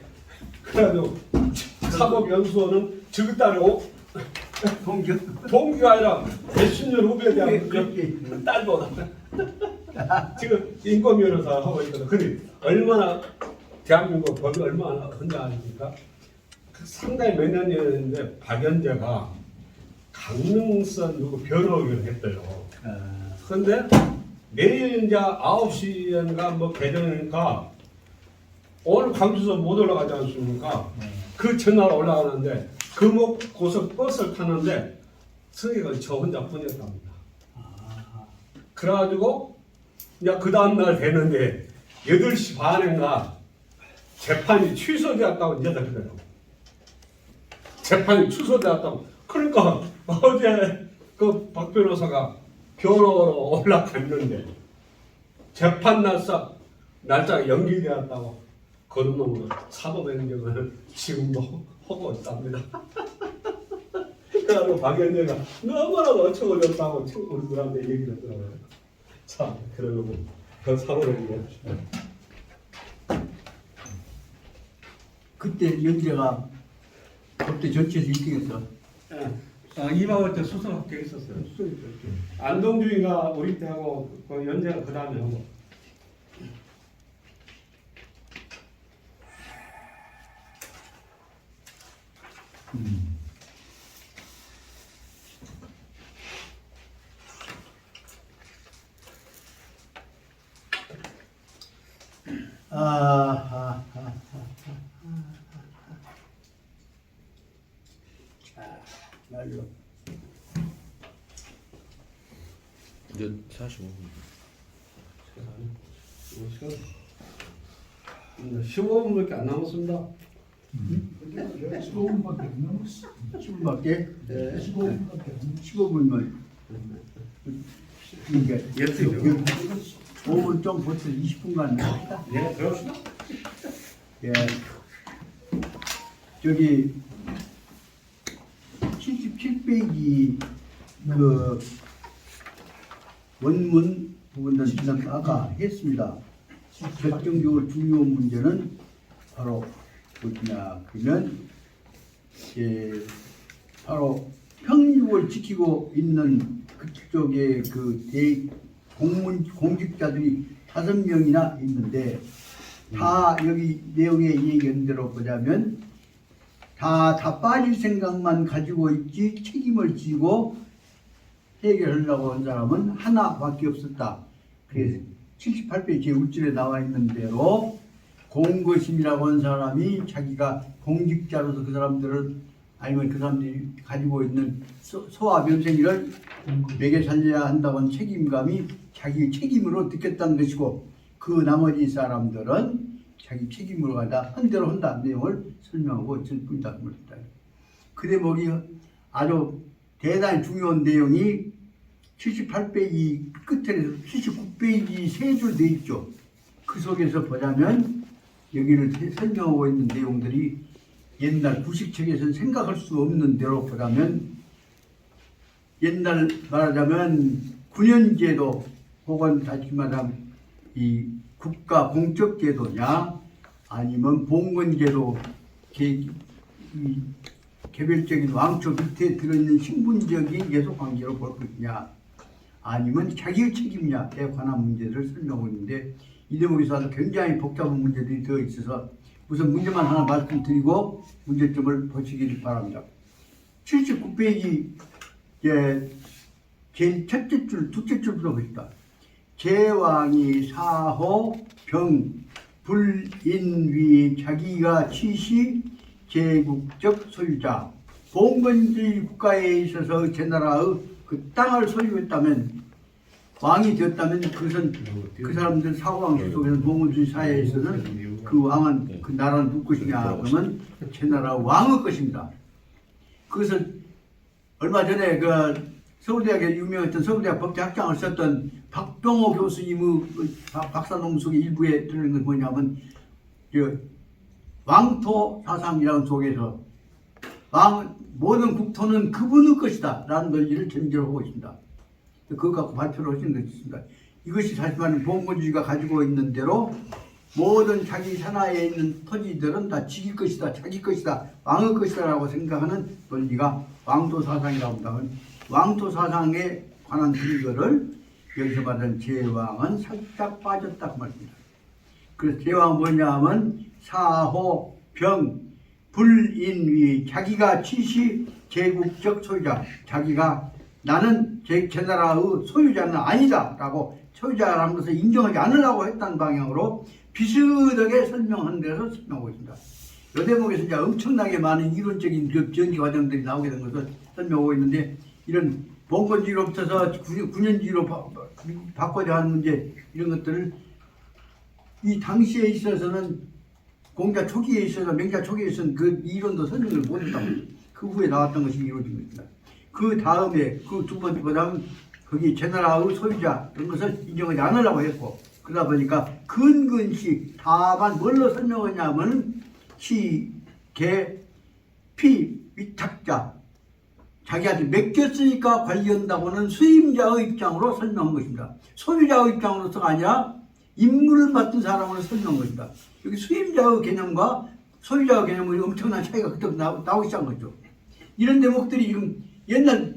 Speaker 3: 그래가지고 사법연수원은 저기 딸이 동기가 아니라 몇십 년 후배에 대한 딸보다 지금 인권변호사 하고 있거든. 근데 얼마나 대한민국 법이 얼마나 헌정하십니까? 상당히 몇 년이었는데 박연재가 강릉선 누구 변호위를 했대요. 그런데 내일 이제 9시인가 뭐 개정이니까 오늘 광주에서 못 올라가지 않습니까? 그 전날 올라가는데 금옥 고속 버스를 타는데 승객은 저 혼자뿐이었답니다. 그래가지고 이제 그 다음날 되는데 8시 반인가 재판이 취소되었다고 이제 그래요. 재판이 취소되었다고. 그러니까 어제 그 박 변호사가 변호로 올라갔는데 재판 날짜가 연기되었다고 그런 놈으로 사법행정을 지금도 하고 있답니다. 그래서 박연재가 너무나도 어처구니없다고 우리들한테 얘기를 했더라고요. 자, 그러고 그 사법행정.
Speaker 2: 그때 연재가 그때 전체에서 1등했어.
Speaker 3: 이방원 때 수석학교 있었어요. 안동주의가 우리 때 하고 그 연재가 그 다음에 하고.
Speaker 2: 말로.
Speaker 1: 이제 45분.
Speaker 3: 15분밖에 안 남았습니다.
Speaker 4: 15분밖에 안 남았어.
Speaker 2: 10분밖에?
Speaker 4: 15분밖에 안
Speaker 2: 15분만. 그러니까 5분 좀 버텨 20분간 합시다.
Speaker 3: 네, 그럽시다.
Speaker 2: 예. 저기 77페이지 그 원문 부분은 지난 아까 했습니다. 결정적으로 중요한 문제는 바로 뭐냐 그러면 바로 평육을 지키고 있는 그쪽에 그 공직자들이 5명이나 있는데 다 여기 내용에 얘기한 대로 보자면 다 빠질 생각만 가지고 있지 책임을 지고 해결하려고 한 사람은 하나밖에 없었다. 그래서 78페이지 제1줄에 나와 있는 대로 공거심이라고 한 사람이 자기가 공직자로서 그 사람들을 아니면 그 사람들이 가지고 있는 소화 면생이를 매개 살려야 한다고 한 책임감이 자기 책임으로 느꼈다는 것이고 그 나머지 사람들은 자기 책임으로 가다 한 대로 한다는 내용을 설명하고 있을 뿐이다. 그 대목이 아주 대단히 중요한 내용이 78페이지 끝에 79페이지 3줄 돼 있죠. 그 속에서 보자면 여기를 설명하고 있는 내용들이 옛날 구식책에서는 생각할 수 없는 대로 보자면 옛날 말하자면 군연제도 혹은 다시 말하면 이 국가 공적제도냐 아니면 봉건제도 개별적인 왕초 밑에 들어있는 신분적인 예속관계로 볼 것이냐 아니면 자기의 책임냐에 관한 문제를 설명하고 있는데 이 대목에서 아주 굉장히 복잡한 문제들이 되어 있어서 우선 문제만 하나 말씀드리고 문제점을 보시길 바랍니다. 79페이지 제일 첫째 줄, 둘째 줄부터 보십시다. 제왕이 사호 병 불인위 자기가 치시 제국적 소유자 봉건주의 국가에 있어서 제 나라의 그 땅을 소유했다면 왕이 되었다면 그것은 그 사람들 사고왕수 속에서 봉건주의 사회에 있어서는 그 왕은 그 나라는 누구 것이냐 그러면 제 나라 왕의 것입니다. 그것을 얼마 전에 그 서울대학에 유명했던 서울대학 법대학장을 썼던 박병호 교수님의 박사논문 속에 일부에 들어있는 건 뭐냐면 왕토 사상이라는 속에서 모든 국토는 그분의 것이다 라는 논리를 전제로 하고 있습니다. 그것 갖고 발표를 하신 것이 있습니다. 이것이 다시 말하면 봉건주의가 가지고 있는 대로 모든 자기 산하에 있는 토지들은 다 지기 것이다, 자기 것이다, 왕의 것이다 라고 생각하는 논리가 왕토 사상이라고 한다면 왕토 사상에 관한 근거를 여기서 말하는 제왕은 살짝 빠졌다 그 말입니다. 그래서 제왕은 뭐냐 하면 사호, 병, 불인위 자기가 치시 제국적 소유자 자기가 나는 제 나라의 소유자는 아니다 라고 소유자라는 것을 인정하지 않으려고 했다는 방향으로 비슷하게 설명한 데서 설명하고 있습니다. 이 대목에서 이제 엄청나게 많은 이론적인 변기 과정들이 나오게 된 것을 설명하고 있는데 이런 봉건주의로부터서 군연주의로 바꿔야 하는 문제 이런 것들을 이 당시에 있어서는 공자 초기에 있어서 명자 초기에 있어서는 그 이론도 설명을 못했다고 그 후에 나왔던 것이 이루어진 것입니다. 그 다음에 그 두 번째보다는 거기 제 나라의 소유자 이런 것을 인정하지 않으려고 했고 그러다 보니까 근근시 다만 뭘로 설명하냐면 시, 개, 피, 위탁자 자기한테 맡겼으니까 관리한다고는 수임자의 입장으로 설명한 것입니다. 소유자의 입장으로서가 아니라 임무를 맡은 사람으로 설명한 것입니다. 여기 수임자의 개념과 소유자의 개념이 엄청난 차이가 그때부터 나오기 시작한 거죠. 이런 대목들이 지금 옛날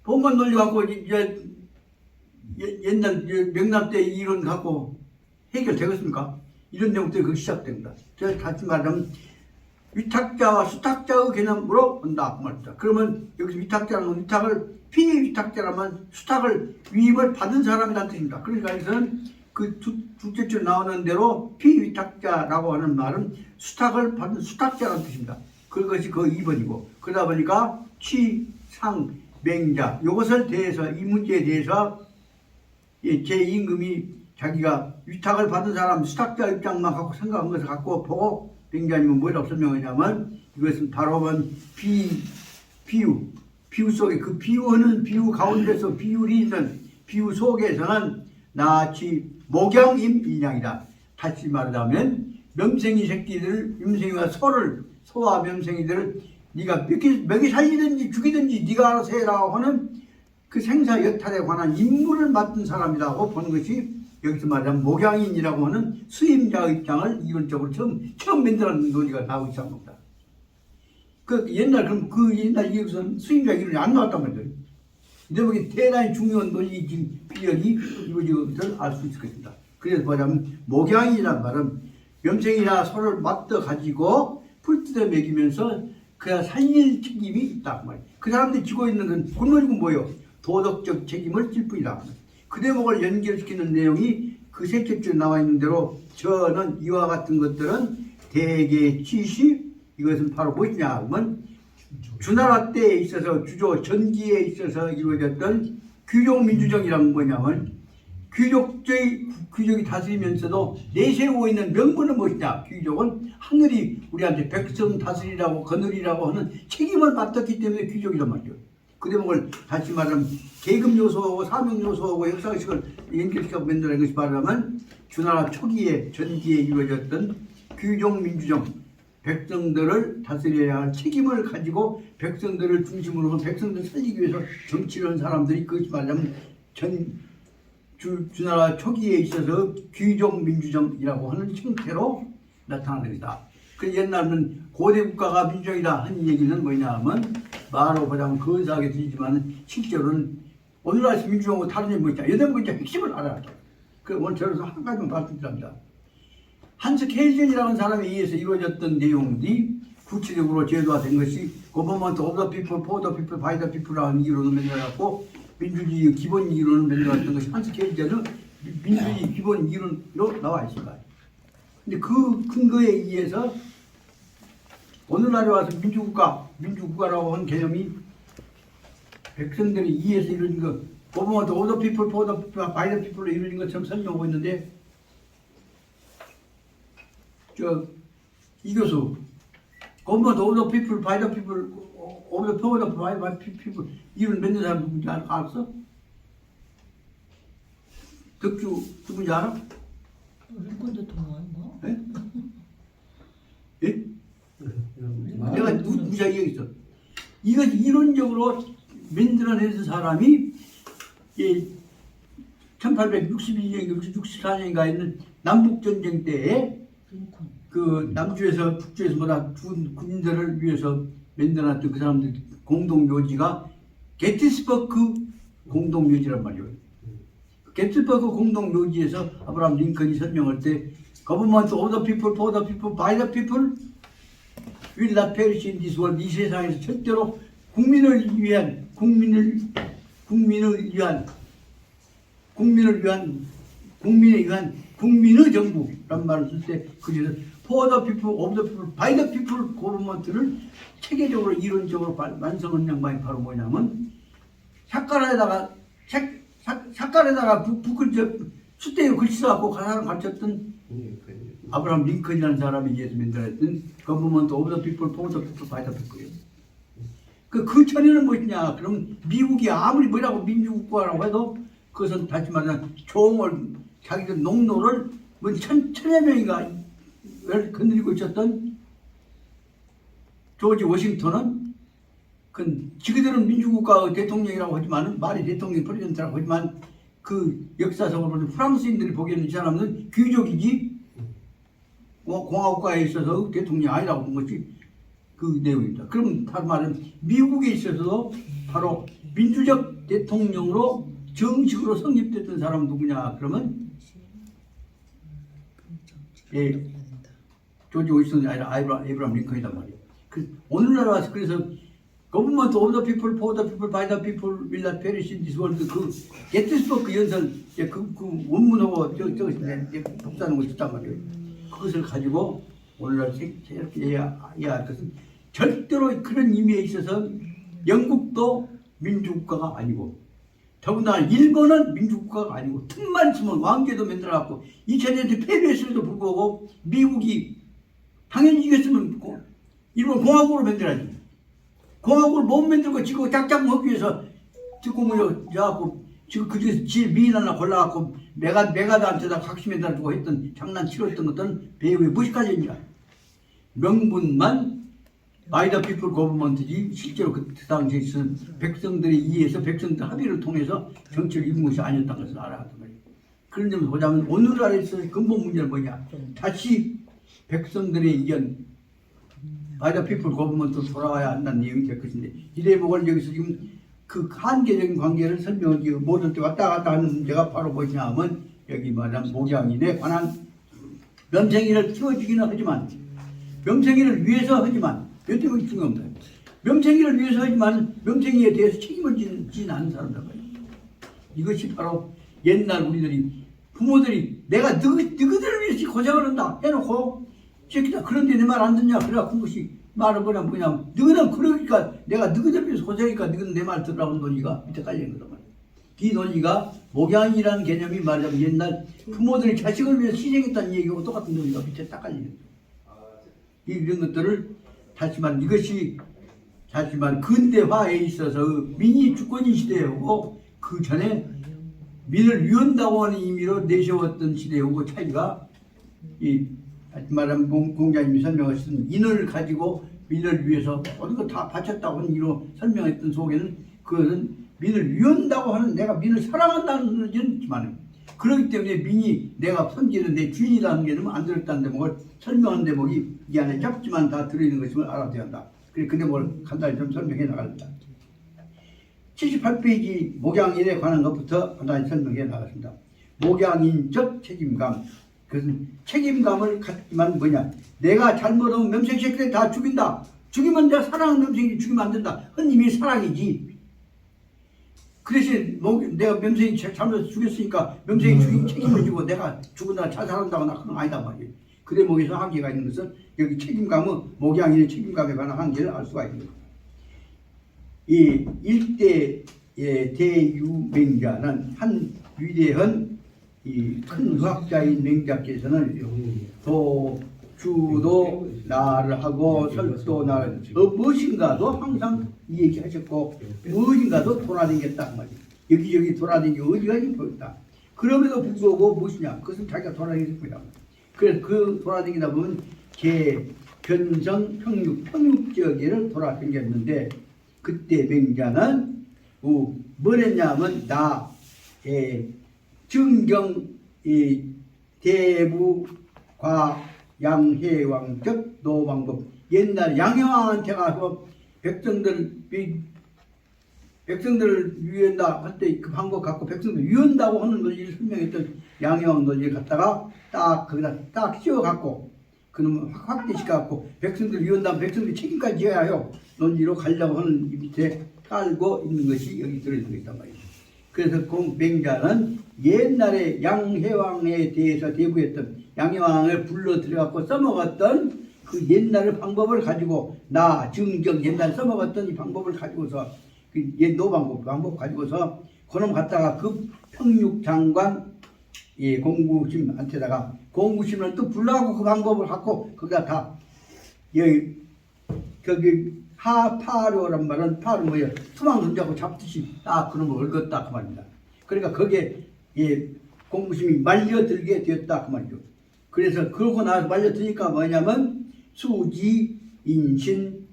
Speaker 2: 봉건 논리 갖고 이제 옛날 명납 때 이론 갖고 해결되겠습니까? 이런 대목들이 거기 시작됩니다. 제가 다시 말하면 위탁자와 수탁자의 개념으로 본다 그 말입니다. 그러면 여기서 위탁자는 위탁을 피위탁자라면 수탁을 위임을 받은 사람이라는 뜻입니다. 그러니까 여기서는 그 둘째 줄 나오는 대로 피위탁자라고 하는 말은 수탁을 받은 수탁자라는 뜻입니다. 그것이 그 2번이고 그러다 보니까 취, 상, 맹자 이것을 대해서 이 문제에 대해서 제 임금이 자기가 위탁을 받은 사람 수탁자 입장만 갖고 생각한 것을 갖고 보고 굉장히면 뭐라고 설명하냐면 이것은 바로 비유 속에 그 비유하는 비유 가운데서 비율이 있는 비유 속에서는 나치 목양임 인양이다. 다시 말하자면 명생이 새끼들 명생이와 소와 명생이들을 네가 먹이 살리든지 죽이든지 네가 알아서 해라고 하는 그 생사 여탈에 관한 임무를 맡은 사람이라고 보는 것이 여기서 말하자면 목양인이라고 하는 수임자의 입장을 이론적으로 처음 만들어낸 논리가 나오고 있는 겁니다. 그 옛날 이것은 수임자 이론이 안 나왔단 말이에요. 근데 보기 대단히 중요한 논리적인 비열이 이루어진 것을 알 수 있을 것입니다. 그래서 뭐냐면 목양이란 말은 명생이나 소를 맞춰 가지고 풀뜯어 먹이면서 그야 살릴 책임이 있다 말이에요. 그 사람들이 지고 있는 건 본론이고 뭐예요? 도덕적 책임을 질 뿐이다. 그 대목을 연결시키는 내용이 그 세 챕터에 나와 있는 대로 저는 이와 같은 것들은 대개 지시 이것은 바로 무엇이냐 하면 주나라 때에 있어서 주조 전기에 있어서 이루어졌던 귀족민주정이란 뭐냐면 귀족이 다스리면서도 내세우고 있는 명분은 무엇이냐. 귀족은 하늘이 우리한테 백성 다스리라고 거느리라고 하는 책임을 맡았기 때문에 귀족이란 말이죠. 그 대목을 다시 말하면 계급 요소하고 사명 요소하고 역사의식을 연결시켜 만들어낸 것이 말하면 주나라 초기에 전기에 이루어졌던 귀족민주정 백성들을 다스려야 할 책임을 가지고 백성들을 중심으로 백성들을 살리기 위해서 정치를 한 사람들이 그것이 말하면 주나라 초기에 있어서 귀족민주정이라고 하는 형태로 나타나는 것이다. 그 옛날에는 고대 국가가 민주정이다 하는 얘기는 뭐냐 하면 말로 보자면 근사하게 들리지만 실제로는 오늘날의 민주정하고 다른 점이 뭐냐. 여덟 번째 핵심을 알아야 돼. 그 오늘 저로서 한 가지만 말씀드립니다. 한스 케이전이라는 사람에 의해서 이루어졌던 내용들이 구체적으로 제도화된 것이 Government of the people, for the people, by the people라는 이론을 만들어갖고 민주주의 기본 이론을 만들어왔던 것이 한스 케이전은 민주주의 기본 이론으로 나와 있습니다. 근데 그 근거에 의해서 오늘날에 와서 민주국가라고 하는 개념이 백성들이 이해해서 이루어진 것, Government of the people, for the people, by the people로 이루어진 것처럼 설명하고 있는데 이 교수 Government of the people, by the people, of the power, the by the people 이런 맺는 사람 누군지 알았어? 덕주 누군지 알아?
Speaker 5: 링컨 대통령 뭐?
Speaker 2: 예? 예? 내가 누구자 얘기했어. 이것이 이론적으로 만들어낸 사람이 1861년, 64년인가 있는 남북전쟁 때에
Speaker 5: 링컨.
Speaker 2: 그 남주에서 북주에서 뭐다 군인들을 위해서 만들어놨던 그 사람들 공동묘지가 게티스버그 공동묘지란 말이에요. 게티스버그 공동묘지에서 아브라함 링컨이 설명할 때 Government of the people, for the people, by the people will not perish in this world. 이 세상에서 절대로 국민을 위한 국민의 정부란 말을 쓸 때 그래서 for the people, of the people, by the people government를 체계적으로 이론적으로 완성한 양반이 바로 뭐냐면 샷가락에다가 북을 숫대에 글씨 써갖고 가사를 가르쳤던 아브라함 링컨이라는 사람이 이해서 만들었던 Government of the people, for the people, by the people예요. 그 전에는 무엇이냐? 그럼 미국이 아무리 뭐라고 민주국가라고 해도 그것은 다시 말하면 총을 자기들 농노를 뭐 천여 명인가 건드리고 있었던 조지 워싱턴은 그 지그들은 민주국가 대통령이라고 하지만 말이 대통령 프레지던트라고 하지만 그 역사적으로 보면 프랑스인들이 보기에는 이 사람은 귀족이지 공화국가에 있어서 대통령이 아니라고 본 것이 그 내용입니다. 그럼 다른 말은 미국에 있어서도 바로 민주적 대통령으로 정식으로 성립됐던 사람은 누구냐? 그러면 조지 워싱턴이 아니라 아브라함 링컨이란 말이에요. 오늘날 와서 그래서 Government of the people, for the people, by the people will not perish in this world. 그 게티스버그 연설 그 원문하고 독자하는 것이 있단 말이에요. 그것을 가지고 오늘날 이렇게 이해할 것은 절대로 그런 의미에 있어서 영국도 민주국가가 아니고 더군다나 일본은 민주국가가 아니고 틈만 있으면 왕제도 만들어갖고 2차 대전 패배했음에도 불구하고 미국이 당연히 이겼으면 일본 공화국으로 만들어야지. 공화국을 못 만들고 지금 짝짝 먹기 위해서 듣고 모여갖고 지금 그중에서 제일 미인 하나 골라갖고 메가드한테다 각심에다 두고 했던 장난 치렀던 것들은 배후의 무식한 일이야. 명분만 바이 더 피플 거버먼트지 실제로 그 당시에 있은 백성들에 의해서 백성들 합의를 통해서 정치를 이룬 것이 아니었다는 것을 알아야 한단 말이에요. 그런 점에서 보자면 오늘날에 있어서 근본 문제는 뭐냐. 다시 백성들의 의견 바이 더 피플 거버먼트로 돌아와야 한다는 내용이 될 것인데 이 대목을 여기서 지금 그 한계적인 관계를 설명하기 모든 때 왔다 갔다 하는 문제가 바로 뭐냐 하면 여기 말하는 목양인에 관한 명생이를 키워주기는 하지만 명생이를 위해서 하지만 몇 대목이 중요합니다. 명생이를 위해서 하지만 명생이에 대해서 책임을 지는 않는 사람들 말이에요. 이것이 바로 옛날 우리들이 부모들이 내가 너희들을 위해서 고생을 한다 해놓고 새끼다 그런데 내 말 안 듣냐 그래갖고 그것이 말은 뭐냐면 너희는 그러니까 내가 너희들을 위해서 고생하니까 너희는 내 말 들으라고 논리가 밑에 깔리는 거단 말이에요. 이 논리가 목양이라는 개념이 말하자면 옛날 부모들이 자식을 위해서 희생했다는 얘기하고 똑같은 논리가 밑에 딱 깔리는 거예요. 이런 것들을 다시 말하면 이것이 다시 말하면 근대화에 있어서 민이 주권인 시대하고 그 전에 민을 위한다고 하는 의미로 내세웠던 시대하고 차이가 이 다시 말하면 공자님이 설명하신 인을 가지고 민을 위해서 모든 거 다 바쳤다고 하는 이로 설명했던 속에는 그것은 민을 위한다고 하는 내가 민을 사랑한다는 의지는 있지만 그렇기 때문에 민이 내가 섬기는 내 주인이라는 게 안 들었다는 대목을 설명하는 대목이 이 안에 짧지만 다 들어있는 것임을 알아야 한다. 그래 그 대목을 간단히 좀 설명해 나갑니다. 78페이지 목양인에 관한 것부터 간단히 설명해 나가겠습니다. 목양인적 책임감. 그것은 책임감을 갖지만 뭐냐. 내가 잘못하면 명생새끼들 다 죽인다. 죽이면 내가 사랑하는 명생이 죽이면 안 된다. 흔히 사랑이지. 그 대신 내가 명생이 잘못해서 죽였으니까 명생이 죽인 책임을 지고 내가 죽은다 자살한다거나 그런 거 아니다 말이에요. 그 대목에서 한계가 있는 것은 여기 책임감은 목양인의 책임감에 관한 한계를 알 수가 있는 겁니다. 이 일대의 대유맹자는 한 위대한 이 큰 의학자인 맹자께서는 주도 나를 하고 설도 나를 무엇인가도 항상 이 얘기하셨고 무엇인가도 돌아다녔다 말이에요. 여기저기 돌아다니고 어디가 보였다. 그럼에도 불구하고 무엇이냐? 그것은 자기가 돌아다녔습니다. 그래서 그 돌아다니다 보면 변성 평육지역에를 돌아다녔는데 그때 맹자는 뭘 했냐면 증경 대부과 양해왕적 노방법 옛날 양해왕한테 가서 백성들을 위한다 할 때 그 방법 갖고 백성들 위한다고 하는 논리를 설명했던 양해왕 논리를 갖다가 딱 거기다 딱 씌워갖고 그놈을 확대시켜갖고 백성들 위한다면 백성들이 책임까지 져야 해요 논리로 가려고 하는 밑에 깔고 있는 것이 여기 들어있는 것이단 말이에요. 그래서 맹자는 옛날에 양해왕에 대해서 대부했던 양해왕을 불러 들여갖고 써먹었던 그 옛날의 방법을 가지고 증경 옛날에 써먹었던 이 방법을 가지고서 그 옛 방법 가지고서 그놈 갖다가 그 평육장관 공구심한테다가 공구심을 또 불러갖고 그 방법을 갖고 거기다 다 거기 파료란 말은 파료 뭐예요? 수망 손잡고 잡듯이 딱 그런 걸 얽었다 그 말입니다. 그러니까 거기에 공부심이 말려들게 되었다 그 말이죠. 그래서 그러고 나서 말려드니까 뭐냐면 수지 인신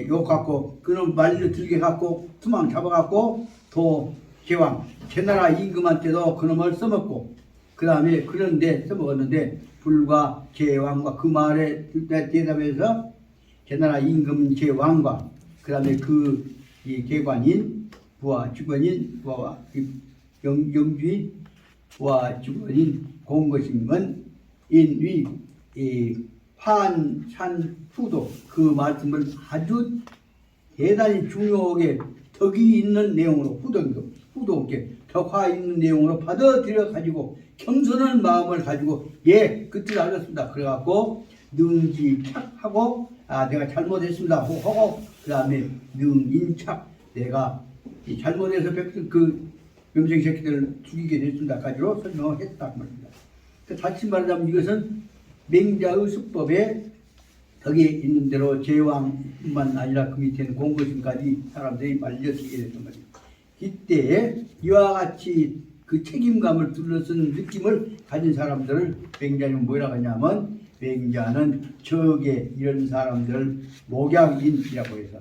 Speaker 2: 요 갖고 그놈 말려들게 갖고 수망 잡아갖고 도 제왕 제나라 임금한테도 그놈을 써먹고 그 다음에 그런데 써먹었는데 불과 제왕과 그 말에 대답해서 제나라 임금 제왕과 그 다음에 이 계관인 부하 주관인 부하와 영주인 부하 주관인 공거심은 인위 판산푸도 그 말씀을 아주 대단히 중요하게 덕이 있는 내용으로 후덕게 덕화 있는 내용으로 받아들여 가지고 겸손한 마음을 가지고 그 뜻을 알았습니다. 그래갖고 능지착하고 내가 잘못했습니다 하고 그 다음에 능인착 내가 이 잘못해서 그 명생 새끼들을 죽이게 됐습니다까지로 설명을 했다 말입니다. 다시 말하자면 이것은 맹자의 수법에 거기에 있는 대로 제왕뿐만 아니라 그 밑에는 공거심까지 사람들이 말려지게 됐던 거죠. 이때 이와 같이 그 책임감을 둘러쓴 느낌을 가진 사람들을 맹자는 뭐라고 하냐면 맹자는 적에 이런 사람들을 목양인이라고 해서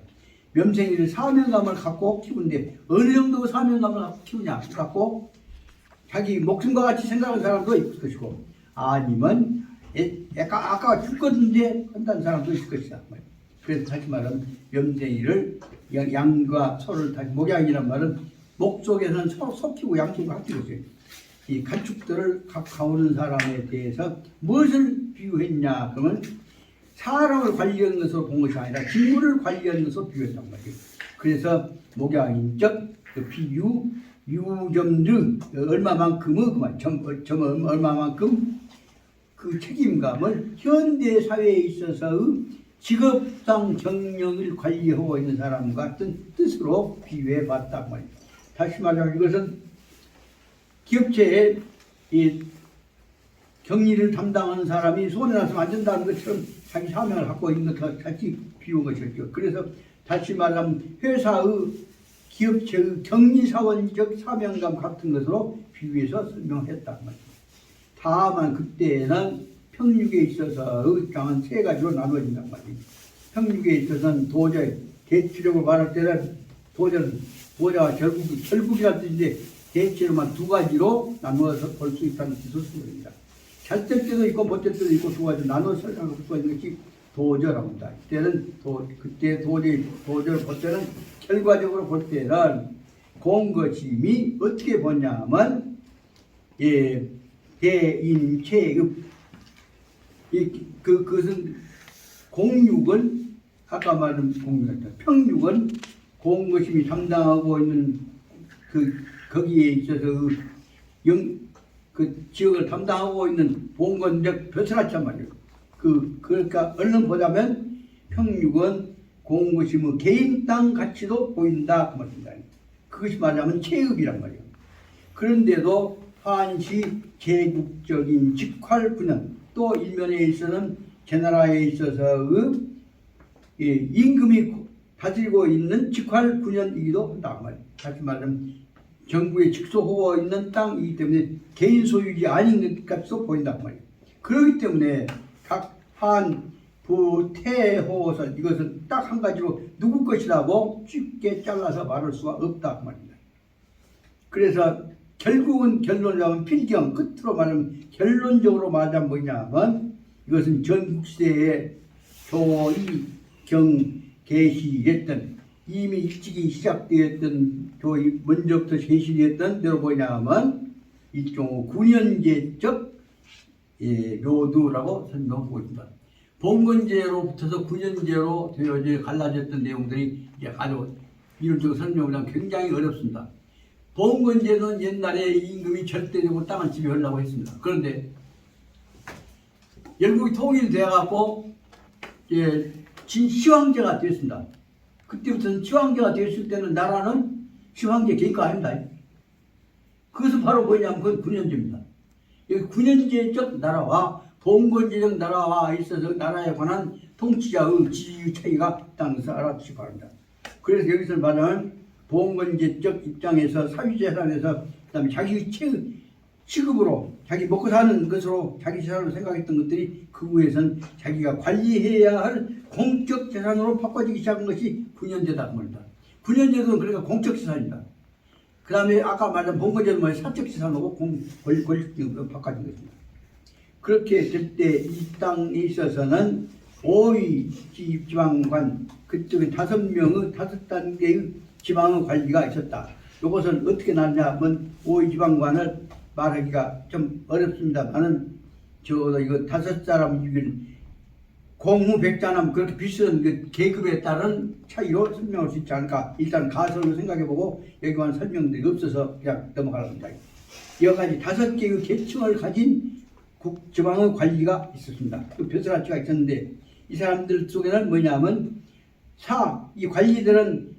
Speaker 2: 면생이를 사명감을 갖고 키우는데 어느 정도 사명감을 갖고 키우냐 갖고 자기 목숨과 같이 생각하는 사람도 있을 것이고 아니면 아까 죽었는데 한다는 사람도 있을 것이다. 그래서 다시 말하면 염생이를 양과 소를 다시 목양이란 말은 목 속에서는 서로 속히고 양쪽을 합치고 있어요. 이 가축들을 가오는 사람에 대해서 무엇을 비유했냐 그러면 사람을 관리하는 것으로 본 것이 아니라 직무를 관리하는 것으로 비유했단 말이에요. 그래서 목양인적 그 비유 유점르 얼마만큼의 그만 점 얼마만큼 그 책임감을 현대 사회에 있어서의 직업상 정령을 관리하고 있는 사람 같은 뜻으로 비유해 봤단 말입니다. 다시 말하면 이것은 기업체에 이 경리를 담당하는 사람이 손에 나서 안 된다는 것처럼 자기 사명을 갖고 있는 것과 같이 비유한 것이었죠. 그래서 다시 말하면 회사의 기업체의 격리사원적 사명감 같은 것으로 비유해서 설명했단 말입니다. 다만 그때는 평육에 있어서의 장은 세 가지로 나눠진단 말이에요. 평육에 있어서는 도저히 대치력을 말할 때는 도자가 결국이라는 뜻인데 대체로만 두 가지로 나누어서 볼 수 있다는 뜻을 쓰입니다. 잘 될 때도 있고 못 될 때도 있고 두 가지 나눠서 설명할 수가 있는 것이 도저라고 합니다. 그때 도저를 볼 때는 결과적으로 볼 때는 공거심이 어떻게 보냐면 대인체읍 그것은 공육은 아까 말한 공육이었다. 평육은 공거심이 담당하고 있는 거기에 있어서 그 지역을 담당하고 있는 봉건적 벼슬았단 말이에요. 그러니까 얼른 보자면 평육은 공거심의 개인 땅 가치도 보인다 그 말입니다. 그것이 말하자면 체읍이란 말이에요. 그런데도 한시 제국적인 직활군은 또 일면에 있어서는 제나라에 있어서의 임금이 다스리고 있는 직활군현이기도 한다 그 말이에요. 다시 말하면 정부의 직소하고 있는 땅이기 때문에 개인 소유지 아닌 것 같이도 보인단 말이에요. 그렇기 때문에 각 한, 부, 태, 호선 이것은 딱 한 가지로 누구 것이라고 쉽게 잘라서 말할 수가 없다 그 말입니다. 그래서 결국은 결론을 하면 필경 끝으로 말하면 결론적으로 말하자면 뭐냐면 이것은 전국시대의 조의 경 개시했던 이미 일찍이 시작되었던 교의 먼저부터 제시되었던 대로 뭐냐면 일종의 군현제적 묘두라고 설명하고 있습니다. 봉건제로부터서 군현제로 되어져 갈라졌던 내용들이 이제 아주 이론적으로 설명을 하면 굉장히 어렵습니다. 봉건제는 옛날에 임금이 절대적으로 땅을 지배하려고 했습니다. 그런데 영국이 통일되어갖고 시황제가 되었습니다. 그때부터는 시황제가 되었을 때는 나라는 시황제 개인가 아닙니다. 그것은 바로 뭐냐면 그건 군현제입니다. 군현제적 나라와 봉건제적 나라와 있어서 나라에 관한 통치자의 지위 차이가 땅에서 알아두시기 바랍니다. 그래서 여기서 말하면 봉건제적 입장에서 사유재산에서 그다음에 자기 취급으로 자기 먹고 사는 것으로 자기 재산으로 생각했던 것들이 그 후에선 자기가 관리해야 할 공적 재산으로 바꿔지기 시작한 것이 군현제다 그 말입니다. 군현제도 그러니까 공적 재산입니다. 그 다음에 아까 말한 봉건제는 사적 재산으로 권력적으로 바꿔진 것입니다. 그렇게 될 때 이 땅에 있어서는 5위 지방관 그쪽에 5명의 5단계의 지방의 관리가 있었다. 이것은 어떻게 나느냐면 5위 지방관을 말하기가 좀 어렵습니다만은 이거 5사람 공무백자남 그렇게 비슷한 그 계급에 따른 차이로 설명할 수 있지 않을까. 일단 가설로 생각해보고 여기만 설명들이 없어서 그냥 넘어가랍니다. 여러 가지 5개의 계층을 가진 지방의 관리가 있었습니다. 그 벼슬아치가 있었는데 이 사람들 속에는 뭐냐면 이 관리들은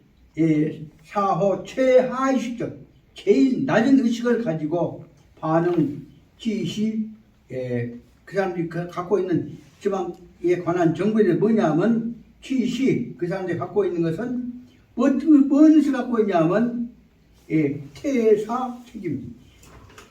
Speaker 2: 사호 최하의 식적, 제일 낮은 의식을 가지고 반응, 지시, 그 사람들이 갖고 있는 지방에 관한 정보들이 뭐냐면 지시, 그 사람들이 갖고 있는 것은 뭔 것을 갖고 있냐면 태사 책임.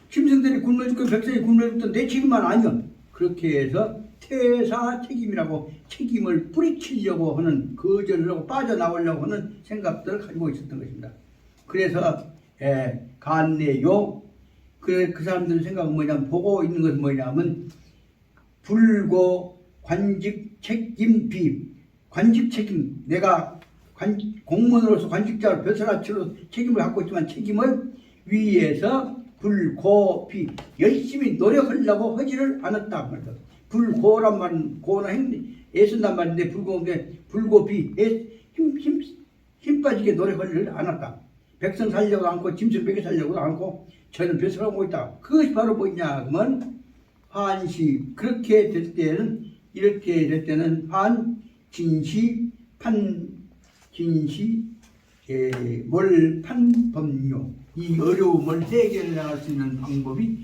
Speaker 2: 짐승들이 굶어 죽고 백성이 굶어 죽던 내 책임만 아니야. 그렇게 해서 태사 책임이라고 책임을 뿌리치려고 하는, 거절을 하고 빠져나오려고 하는 생각들을 가지고 있었던 것입니다. 그래서 간내요, 그 사람들의 생각은 뭐냐면, 보고 있는 것은 뭐냐면 불고 관직 책임 비, 관직 책임, 내가 공무원으로서 관직자로 벼슬아치로 책임을 갖고 있지만 책임을 위에서 불고 비, 열심히 노력하려고 하지를 않았다 말이다. 불고란 말은, 고는 애쓴단 말인데, 불고 비, 힘 빠지게 노력하지를 않았다. 백성 살려고 않고 짐승 베개 살려고 않고 저는 벼슬하고 있다. 그것이 바로 뭐냐 하면 환시. 그렇게 될 때는, 이렇게 될 때는 진시, 진시, 판법료, 이 어려움을 해결해 나갈 수 있는 방법이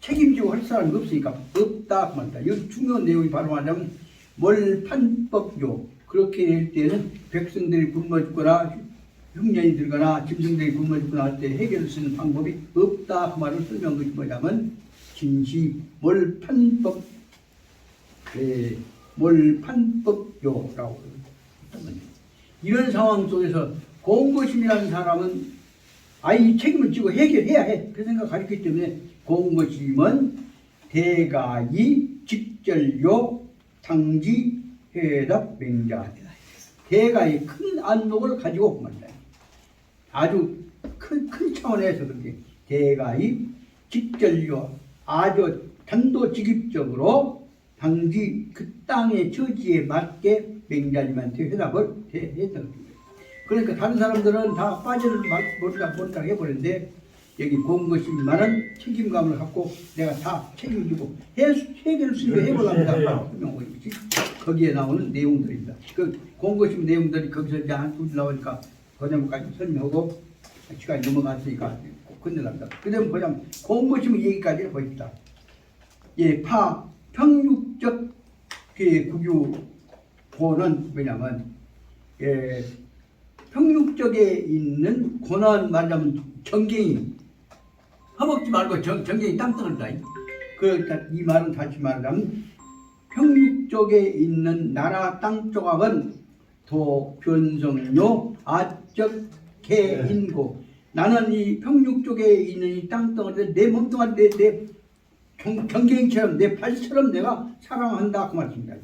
Speaker 2: 책임지고 할 사람이 없으니까 없다 그 말이다. 여기 중요한 내용이 바로 뭐냐면 판법료. 그렇게 될 때는 백성들이 굶어 죽거나 흉년이 들거나 짐승들이 굶어 죽거나 할 때 해결할 수 있는 방법이 없다 그 말을 설명한 것이 뭐냐면 진시 판법료라고 합니다. 이런 상황 속에서 공고심이라는 사람은 이 책임을 지고 해결해야 해. 그 생각을 가르쳤기 때문에 공고심은 대가이 직절요 당지 회답 맹자. 대가의 큰 안목을 가지고 말이다. 아주 큰 차원에서 그렇게 대가의 직절요, 아주 단도직입적으로 당지 그 땅의 처지에 맞게 맹자님한테 회답을 했던 겁니다. 그러니까 다른 사람들은 다 빠지는 모른다 해버렸는데, 여기 공고심만은 책임감을 갖고 내가 다 책임지고 해결할 수 있게 해보랍니다. 거기에 나오는 내용들입니다. 그 공고심 내용들이 거기서 이제 한두 줄 나오니까 그다음까지 설명하고 시간이 넘어갔으니까 끝내랍니다. 그다음 그냥 공고심 얘기까지 해봅시다. 평육적 구규고는 뭐냐면, 평육적에 있는 고는 말하자면 정갱이, 허먹지 말고 정갱이 땅덩을 다. 그러니까 이 말은 다시 말하자면 평육적에 있는 나라 땅 조각은 도변성료 아적 개인고. 나는 이 평육적에 있는 이 땅덩어리를 내 몸뚱아리, 내 경갱이처럼, 내 팔처럼 내가 사랑한다 그 말입니다.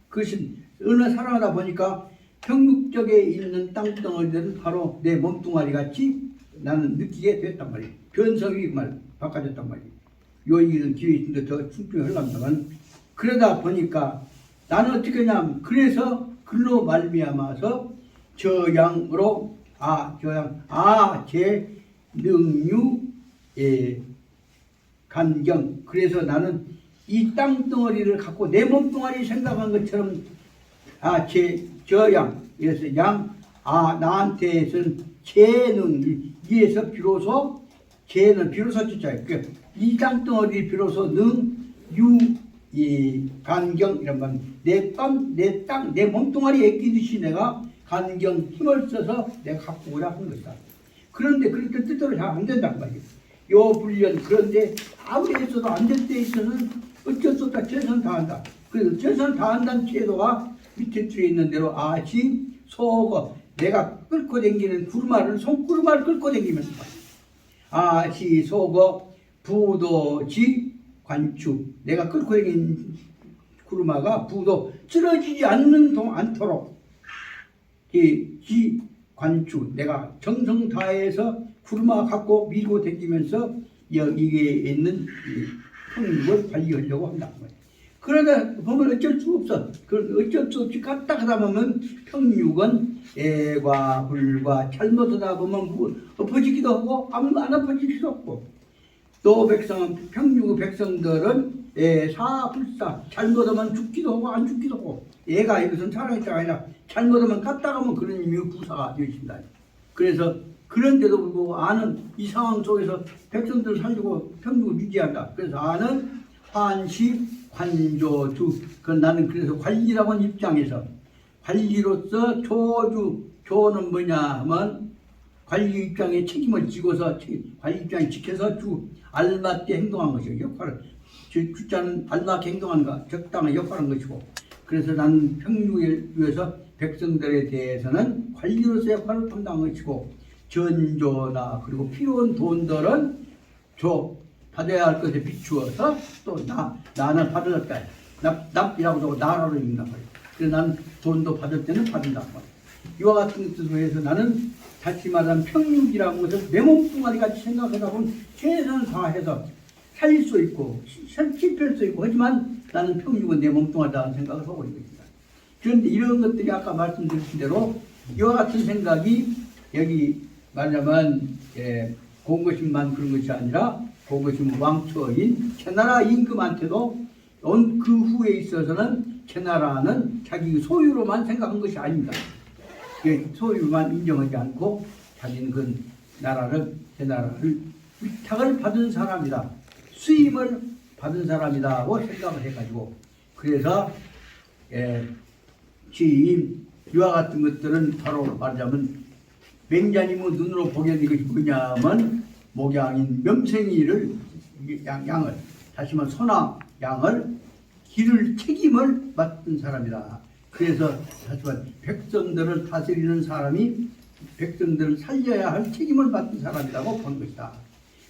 Speaker 2: 그것은 어느 사랑하다 보니까 평육적에 있는 땅덩어리들은 바로 내 몸뚱아리 같이 나는 느끼게 됐단 말이에요. 변성이 바꿔졌단 말이에요. 요 얘기는 뒤에 있는데 더 충분히 하려면, 그러다 보니까 나는 어떻게 하냐면, 그래서 글로 말미암아서 저양으로 제 능유 간경. 그래서 나는 이 땅덩어리를 갖고 내 몸뚱아리 생각한 것처럼 저양, 그래서 나한테서는 재능, 이에서 비로소 재는 비로소 진짜예요. 이 땅덩어리 비로소 간경 이런 건 내 땅, 내 몸뚱아리에 끼듯이 내가 간경 힘을 써서 내가 갖고 오라 하는 것이다. 그런데 그렇게 뜻대로 잘 안 된단 말이에요. 요 불련. 그런데 아무리 했어도 안 될 때 있어서는 어쩔 수 없다. 최선 다한다. 그래서 최선 다한다는 제도가 밑에 줄에 있는 대로 소거, 내가 끌고 다니는 손구르마를 끌고 다니면서 소거 부도지 관추, 내가 끌고 다니는 구르마가 부도 쓰러지지 않도록 관추, 내가 정성 다해서 구르마 갖고 밀고 다니면서 이게 있는 평육을 관리하려고 한다. 그러다 보면 어쩔 수 없어. 어쩔 수 없이 갔다 가다 보면 평육은 애과 불과 잘못하다 보면 엎어지기도 하고 안 엎어지기도 하고, 또 평육의 백성들은 사불사, 잘못하면 죽기도 하고 안 죽기도 하고, 애가 이것은 살아있다가 아니라 잘못하면 갔다 가면 그런 의미의 부사가 되어 있습니다. 그래서 그런데도 불구하고 아는 이 상황 속에서 백성들을 살리고 평등을 유지한다. 그래서 아는 환식, 관조, 두. 그건 나는 그래서 관리라고 하는 입장에서 관리로서 조는 뭐냐 하면 관리 입장에 책임을 지고서 관리 입장에 지켜서 알맞게 행동한 것이고 역할을 주자는 알맞게 행동하는 것, 적당한 역할한 것이고 그래서 나는 평등을 위해서 백성들에 대해서는 관리로서 역할을 감당한 것이고 전조나 그리고 필요한 돈들은 받아야 할 것에 비추어서 또 나는 받을 때 납이라고 하고 나라로 읽는단 말이야. 그래서 나는 돈도 받을 때는 받는단 말이야. 이와 같은 것들을 위해서 나는 다시 말하면 평육이라는 것을 내 몸뚱아리 같이 생각하다 보면 최선을 다해서 살릴 수 있고 실패할 수 있고 하지만 나는 평육은 내 몸뚱아리라는 생각을 하고 있는 것입니다. 그런데 이런 것들이 아까 말씀드린 대로 이와 같은 생각이 여기 말하자면 공고심만 그런 것이 아니라 공고심 왕초인 제나라 임금한테도 그 후에 있어서는 제나라는 자기 소유로만 생각한 것이 아닙니다. 소유만 인정하지 않고 자기는 그 제나라를 위탁을 받은 사람이다. 수임을 받은 사람이다고 생각을 해가지고 그래서 취임 이와 같은 것들은 바로 말하자면 맹자님의 눈으로 보게 된 것이 뭐냐면 목양인 명생이를 양을 다시 말하면 소나 양을 기를 책임을 맡은 사람이다. 그래서 다시 말하면 백성들을 다스리는 사람이 백성들을 살려야 할 책임을 맡은 사람이라고 본 것이다.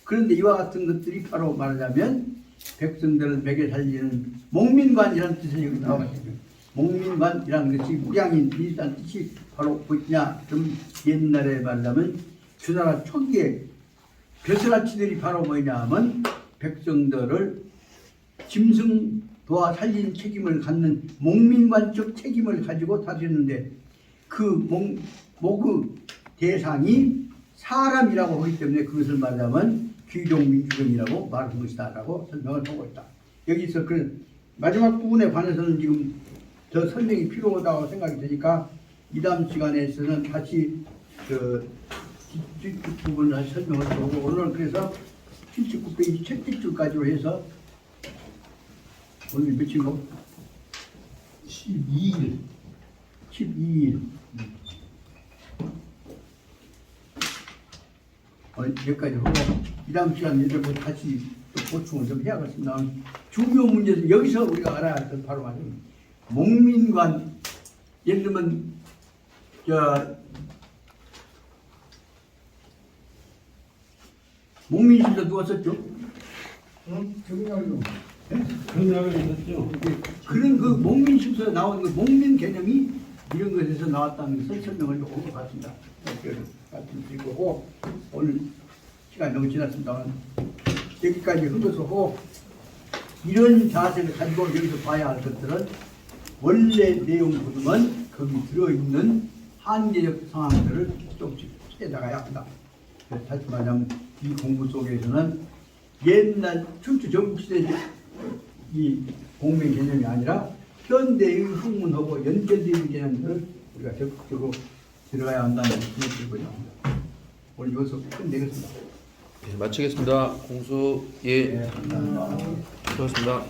Speaker 2: 그런데 이와 같은 것들이 바로 말하자면 백성들을 먹여 살리는 목민관이라는 뜻을 여기 나와가지고 목민관이라는 것이 목양인이라는 뜻이 바로 뭐냐 좀 옛날에 말하자면 주나라 초기에 벼슬아치들이 바로 뭐냐면 백성들을 짐승 도와 살리는 책임을 갖는 목민관적 책임을 가지고 다스렸는데 그 목의 대상이 사람이라고 하기 때문에 그것을 말하자면 귀족민주정이라고 말한 것이다 라고 설명을 하고 있다. 여기서 그 마지막 부분에 관해서는 지금 더 설명이 필요하다고 생각이 되니까 이 다음 시간에서는 다시 그 부분을 다시 설명을 하고 오늘은 그래서 79페이지 첫 뒷줄까지로 해서 오늘 며칠로? 12일. 여기까지 하고 이 다음 시간에 다시 또 보충을 좀 해야겠습니다. 중요 문제는 여기서 우리가 알아야 할 것 바로 말이에요. 목민관 예를 들면 목민심서 누가 썼죠?
Speaker 3: 그런 이야기가 있었죠.
Speaker 2: 그런 그 목민심서에 나온 그 목민 개념이 이런 것에서 나왔다는 것을 설명을 조금 해봤습니다. 말씀드리고 오늘 시간이 너무 지났습니다만 여기까지 한 것을 하고 이런 자세를 가지고 여기서 봐야 할 것들은 원래 내용 보면 거기 들어있는 한계적 상황들을 조금씩 찾아나가야 한다. 다시 말하면 이 공부 속에서는 옛날 춘추 전국시대 이 공명 개념이 아니라 현대의 학문하고 연결되는 개념들을 우리가 적극적으로 들어가야 한다는 말씀을 드리고자 합니다. 오늘 여기서 끝내겠습니다.
Speaker 1: 네, 마치겠습니다. 공수
Speaker 2: 네, 감사합니다.
Speaker 1: 수고하셨습니다.